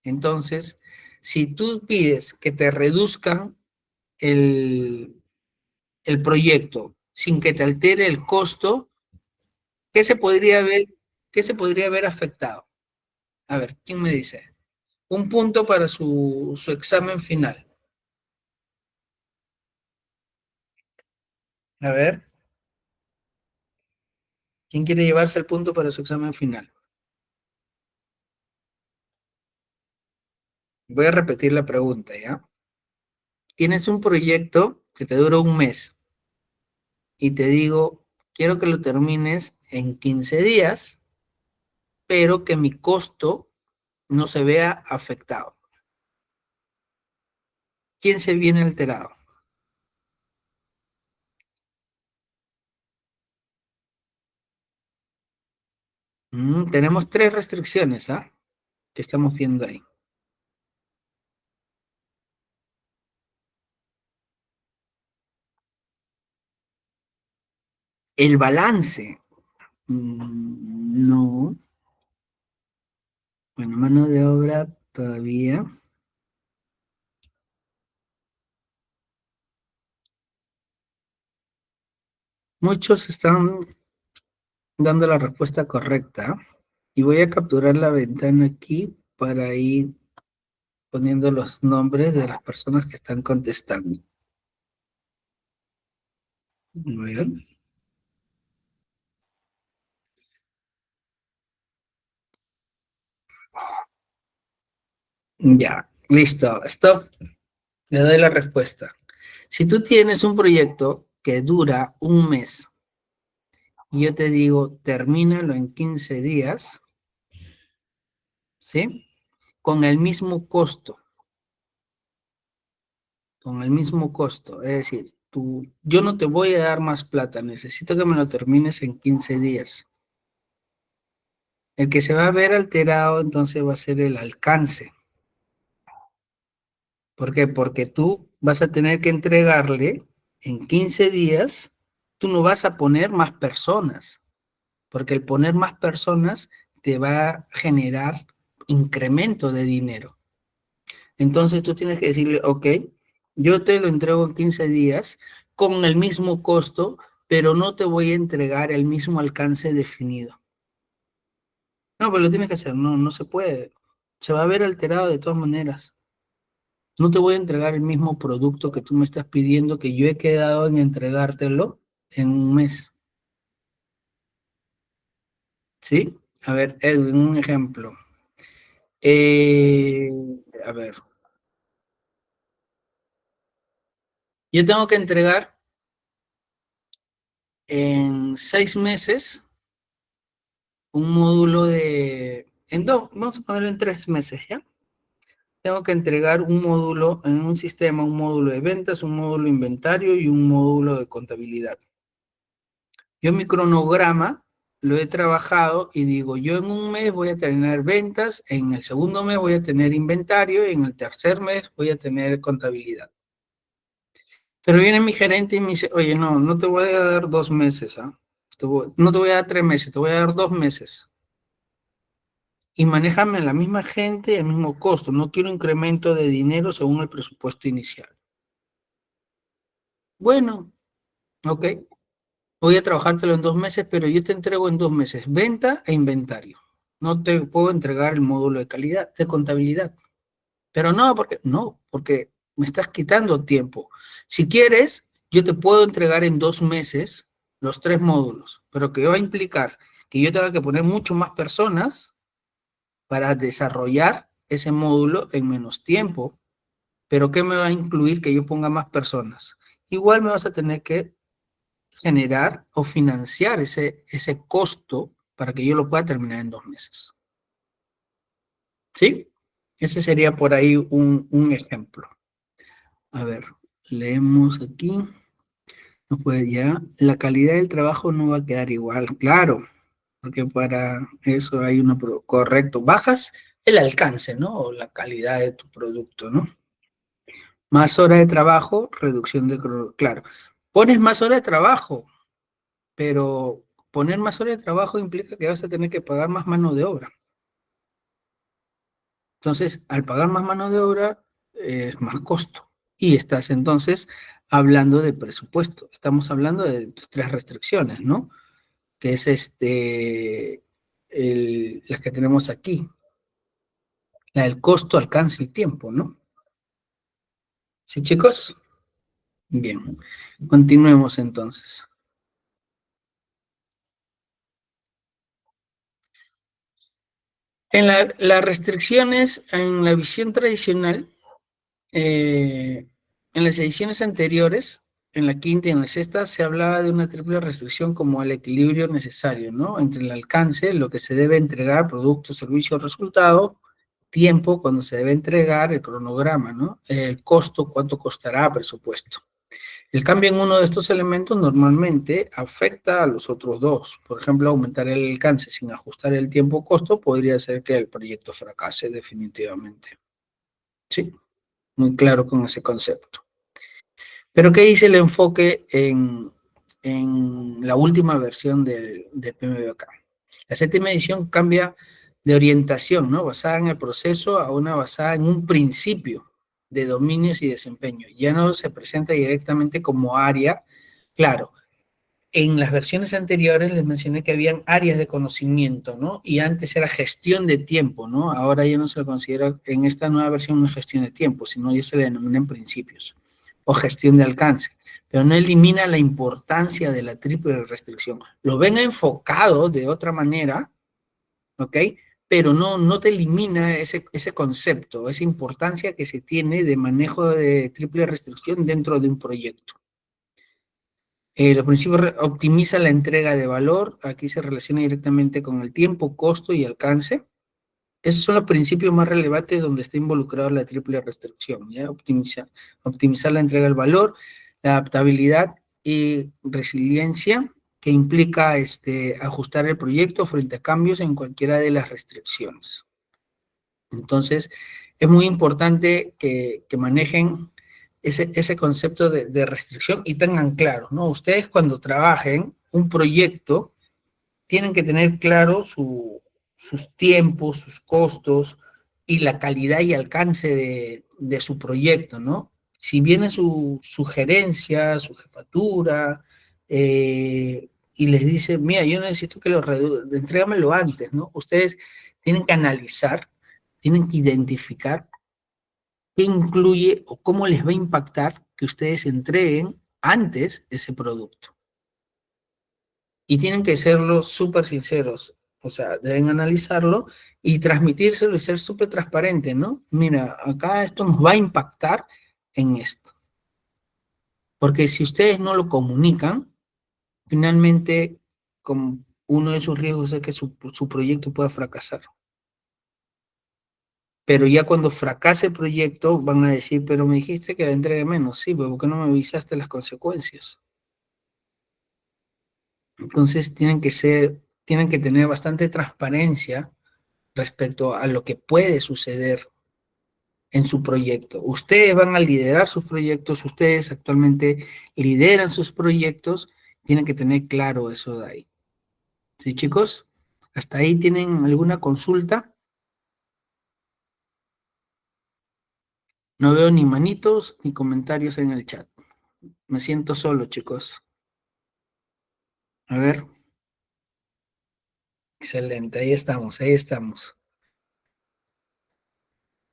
A: Entonces, si tú pides que te reduzcan el, el proyecto sin que te altere el costo, ¿qué se podría ver, qué se podría haber afectado? A ver, ¿quién me dice? Un punto para su examen final. A ver, ¿quién quiere llevarse el punto para su examen final? Voy a repetir la pregunta, ¿ya? tienes un proyecto que te dura un mes y te digo, quiero que lo termines en 15 días, pero que mi costo no se vea afectado. ¿Quién se viene alterado? Tenemos tres restricciones, ¿ah? Que estamos viendo ahí. El balance. No. Bueno, mano de obra todavía. Muchos están dando la respuesta correcta y voy a capturar la ventana aquí para ir poniendo los nombres de las personas que están contestando. Muy bien. Ya, listo, stop. Le doy la respuesta. Si tú tienes un proyecto que dura un mes y yo te digo, termínalo en 15 días, ¿sí? Con el mismo costo, con el mismo costo. Es decir, yo no te voy a dar más plata, necesito que me lo termines en 15 días. El que se va a ver alterado entonces va a ser el alcance. ¿Por qué? Porque tú vas a tener que entregarle en 15 días, tú no vas a poner más personas, porque el poner más personas te va a generar incremento de dinero. Entonces tú tienes que decirle, ok, yo te lo entrego en 15 días con el mismo costo, pero no te voy a entregar el mismo alcance definido. No, pero lo tienes que hacer, no, no se puede. Se va a ver alterado de todas maneras. No te voy a entregar el mismo producto que tú me estás pidiendo, que yo he quedado en entregártelo en un mes. ¿Sí? A ver, Edwin, un ejemplo. Eh, a ver, yo tengo que entregar en 6 meses un módulo vamos a ponerlo en 3 meses, ¿ya? Tengo que entregar un módulo en un sistema, un módulo de ventas, un módulo de inventario y un módulo de contabilidad. Yo mi cronograma lo he trabajado y digo, yo en un mes voy a tener ventas, en el segundo mes voy a tener inventario y en el tercer mes voy a tener contabilidad. Pero viene mi gerente y me dice, oye, no, no te voy a dar 2 meses, ¿ah? No te voy a dar 3 meses, te voy a dar 2 meses. Y manéjame la misma gente y el mismo costo. No quiero incremento de dinero según el presupuesto inicial. Bueno, ok. Voy a trabajártelo en 2 meses, pero yo te entrego en 2 meses venta e inventario. No te puedo entregar el módulo de calidad, de contabilidad. Pero no, porque me estás quitando tiempo. Si quieres, yo te puedo entregar en 2 meses los tres módulos, pero que va a implicar que yo tenga que poner mucho más personas para desarrollar ese módulo en menos tiempo. Pero ¿qué me va a incluir que yo ponga más personas? Igual me vas a tener que generar o financiar ese costo para que yo lo pueda terminar en 2 meses. ¿Sí? Ese sería por ahí un ejemplo. A ver, leemos aquí. No puede ya. La calidad del trabajo no va a quedar igual, claro, porque para eso hay uno correcto. Bajas el alcance, ¿no? O la calidad de tu producto, ¿no? Más horas de trabajo, reducción de, claro. Pones más horas de trabajo, pero poner más horas de trabajo implica que vas a tener que pagar más mano de obra. Entonces, al pagar más mano de obra, es más costo. Y estás entonces hablando de presupuesto. Estamos hablando de tus tres restricciones, ¿no? Que es las que tenemos aquí. La del costo, alcance y tiempo, ¿no? ¿Sí, chicos? Bien. Continuemos entonces. En las restricciones, en la visión tradicional, En las ediciones anteriores, en la quinta y en la sexta, se hablaba de una triple restricción como el equilibrio necesario, ¿no? Entre el alcance, lo que se debe entregar, producto, servicio, resultado, tiempo, cuando se debe entregar, el cronograma, ¿no? El costo, cuánto costará, presupuesto. El cambio en uno de estos elementos normalmente afecta a los otros dos. Por ejemplo, aumentar el alcance sin ajustar el tiempo-costo podría hacer que el proyecto fracase definitivamente. Sí, muy claro con ese concepto. Pero ¿qué dice el enfoque en la última versión del PMBOK? La séptima edición cambia de orientación, ¿no? Basada en el proceso a una basada en un principio de dominios y desempeño. Ya no se presenta directamente como área. Claro, en las versiones anteriores les mencioné que habían áreas de conocimiento, ¿no? Y antes era gestión de tiempo, ¿no? Ahora ya no se lo considera en esta nueva versión una gestión de tiempo, sino ya se le denominan principios o gestión de alcance, pero no elimina la importancia de la triple restricción. Lo ven enfocado de otra manera, ¿ok? Pero no te elimina ese concepto, esa importancia que se tiene de manejo de triple restricción dentro de un proyecto. Los principios optimiza la entrega de valor, aquí se relaciona directamente con el tiempo, costo y alcance. Esos son los principios más relevantes donde está involucrada la triple restricción, ¿ya? Optimizar la entrega del valor, la adaptabilidad y resiliencia, que implica ajustar el proyecto frente a cambios en cualquiera de las restricciones. Entonces, es muy importante que manejen ese concepto de restricción y tengan claro, ¿no? Ustedes cuando trabajen un proyecto, tienen que tener claro sus tiempos, sus costos y la calidad y alcance de su proyecto, ¿no? Si viene su gerencia, su jefatura, y les dice, mira, yo necesito que lo reduzca, entrégamelo antes, ¿no? Ustedes tienen que analizar, tienen que identificar qué incluye o cómo les va a impactar que ustedes entreguen antes ese producto. Y tienen que serlo súper sinceros, o sea, deben analizarlo y transmitírselo y ser súper transparente, ¿no? Mira, acá esto nos va a impactar en esto. Porque si ustedes no lo comunican, finalmente como uno de sus riesgos es que su proyecto pueda fracasar. Pero ya cuando fracase el proyecto van a decir, pero me dijiste que la entregue menos, sí, pero ¿por qué no me avisaste las consecuencias? Entonces tienen que tener bastante transparencia respecto a lo que puede suceder en su proyecto. Ustedes van a liderar sus proyectos, ustedes actualmente lideran sus proyectos, tienen que tener claro eso de ahí. ¿Sí, chicos? ¿Hasta ahí tienen alguna consulta? No veo ni manitos ni comentarios en el chat. Me siento solo, chicos. A ver. Excelente, ahí estamos, ahí estamos.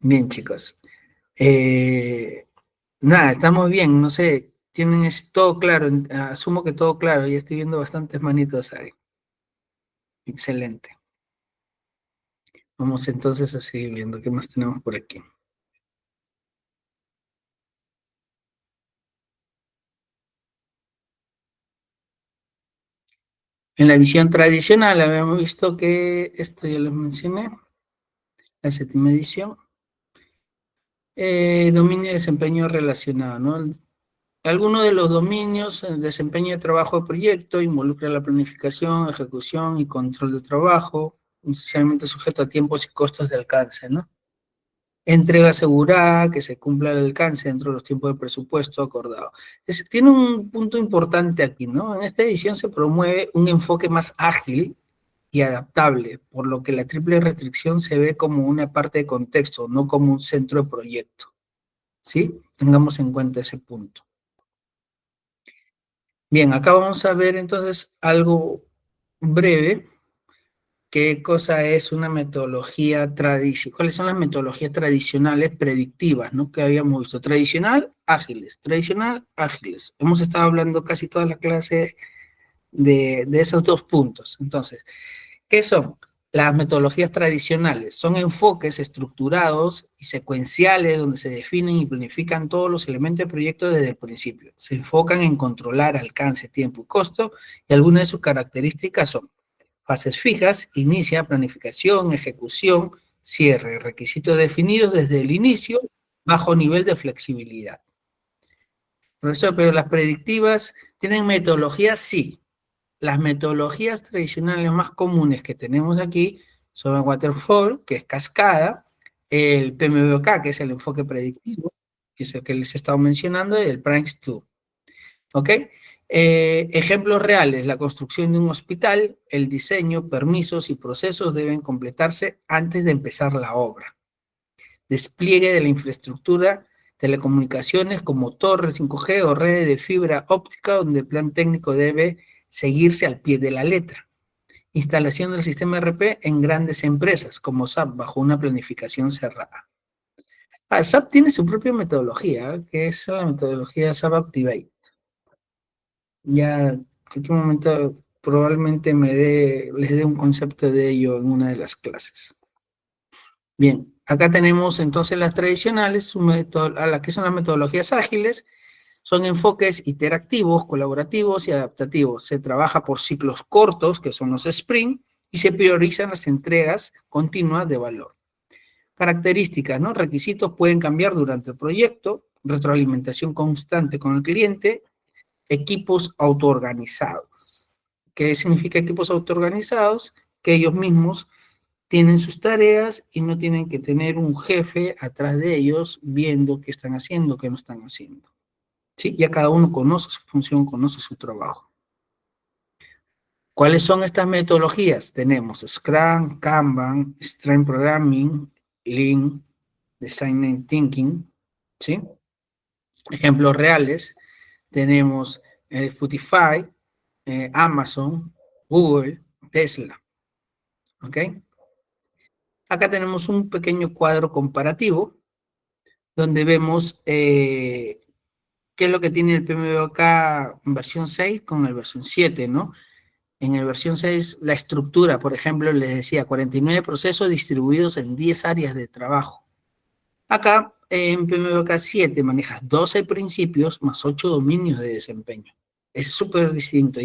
A: Bien, chicos. Nada, estamos bien, no sé, tienen todo claro, asumo que todo claro, ya estoy viendo bastantes manitos ahí. Excelente. Vamos entonces a seguir viendo qué más tenemos por aquí. En la visión tradicional habíamos visto que, esto ya lo mencioné, la séptima edición, dominio de desempeño relacionado, ¿no? Algunos de los dominios, el desempeño de trabajo de proyecto, involucra la planificación, ejecución y control de trabajo, necesariamente sujeto a tiempos y costos de alcance, ¿no? Entrega asegurada, que se cumpla el alcance dentro de los tiempos de presupuesto acordado. Tiene un punto importante aquí, ¿no? En esta edición se promueve un enfoque más ágil y adaptable, por lo que la triple restricción se ve como una parte de contexto, no como un centro de proyecto, ¿sí? Tengamos en cuenta ese punto. Bien, acá vamos a ver entonces algo breve. ¿Qué cosa es una metodología tradicional? ¿Cuáles son las metodologías tradicionales predictivas, ¿no? Que habíamos visto. Tradicional, ágiles. Tradicional, ágiles. Hemos estado hablando casi toda la clase de esos dos puntos. Entonces, ¿qué son? las metodologías tradicionales son enfoques estructurados y secuenciales donde se definen y planifican todos los elementos del proyecto desde el principio. Se enfocan en controlar alcance, tiempo y costo, y algunas de sus características son fases fijas: inicia, planificación, ejecución, cierre, requisitos definidos desde el inicio, bajo nivel de flexibilidad. Profesor, pero las predictivas tienen metodologías, sí. Las metodologías tradicionales más comunes que tenemos aquí son el Waterfall, que es cascada, el PMBOK, que es el enfoque predictivo, que es el que les he estado mencionando, y el PRINCE2. ¿Ok? Ejemplos reales: la construcción de un hospital, el diseño, permisos y procesos deben completarse antes de empezar la obra. Despliegue de la infraestructura, telecomunicaciones como torres 5G o redes de fibra óptica, donde el plan técnico debe seguirse al pie de la letra. Instalación del sistema ERP en grandes empresas como SAP bajo una planificación cerrada. SAP tiene su propia metodología, que es la metodología SAP Activate. Ya en cualquier momento probablemente les dé un concepto de ello en una de las clases. Bien, acá tenemos entonces las tradicionales, a las que son las metodologías ágiles. Son enfoques iterativos, colaborativos y adaptativos. Se trabaja por ciclos cortos, que son los sprint, y se priorizan las entregas continuas de valor. Características, ¿no? Requisitos pueden cambiar durante el proyecto, retroalimentación constante con el cliente, equipos autoorganizados. ¿Qué significa equipos autoorganizados? Que ellos mismos tienen sus tareas y no tienen que tener un jefe atrás de ellos viendo qué están haciendo, qué no están haciendo. ¿Sí? Ya cada uno conoce su función, conoce su trabajo. ¿Cuáles son estas metodologías? Tenemos Scrum, Kanban, Stream Programming, Lean, Design Thinking, ¿sí? Ejemplos reales, tenemos Spotify, Amazon, Google, Tesla, ¿ok? Acá tenemos un pequeño cuadro comparativo donde vemos qué es lo que tiene el PMBOK en versión 6 con el versión 7, ¿no? En el versión 6, la estructura, por ejemplo, les decía, 49 procesos distribuidos en 10 áreas de trabajo. Acá, en PMBOK 7, manejas 12 principios más 8 dominios de desempeño. Es súper distinto,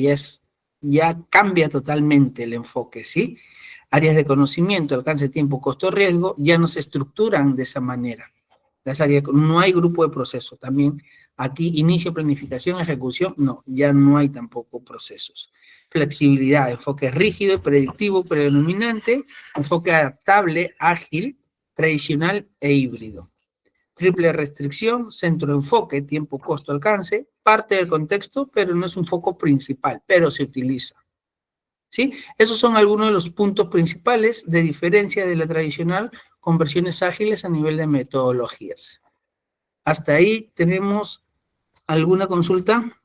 A: ya cambia totalmente el enfoque, ¿sí? Áreas de conocimiento, alcance, tiempo, costo, riesgo, ya no se estructuran de esa manera. No hay grupo de proceso. También aquí, inicio, planificación, ejecución, no, ya no hay tampoco procesos. Flexibilidad, enfoque rígido y predictivo predominante, enfoque adaptable, ágil, tradicional e híbrido. Triple restricción, centro de enfoque, tiempo, costo, alcance, parte del contexto, pero no es un foco principal, pero se utiliza. ¿Sí? Esos son algunos de los puntos principales de diferencia de la tradicional con versiones ágiles a nivel de metodologías. Hasta ahí tenemos alguna consulta.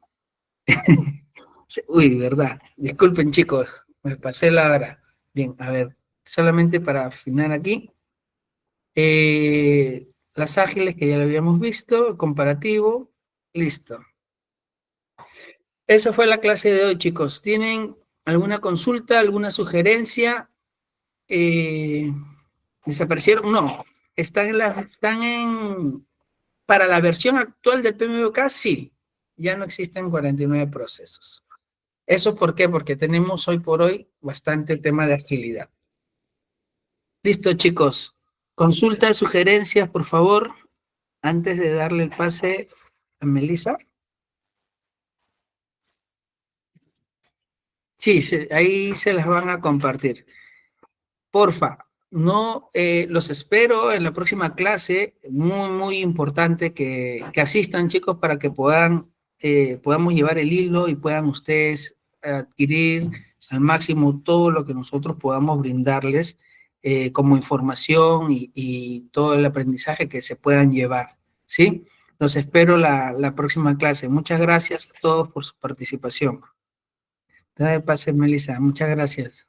A: Uy, verdad. Disculpen, chicos, me pasé la hora. Bien, a ver, solamente para afinar aquí. Las ágiles que ya lo habíamos visto, el comparativo, listo. Esa fue la clase de hoy, chicos. ¿Tienen alguna consulta, alguna sugerencia? ¿Desaparecieron? No. Para la versión actual del PMBOK, sí. Ya no existen 49 procesos. ¿Eso por qué? Porque tenemos hoy por hoy bastante tema de agilidad. Listo, chicos. Consulta, sugerencias, por favor, antes de darle el pase a Melissa. Sí, ahí se las van a compartir. Porfa, no, los espero en la próxima clase. Muy, muy importante que asistan, chicos, para que podamos llevar el hilo y puedan ustedes adquirir al máximo todo lo que nosotros podamos brindarles como información y todo el aprendizaje que se puedan llevar, ¿sí? Los espero la próxima clase. Muchas gracias a todos por su participación. Dale pase, Melissa. Muchas gracias.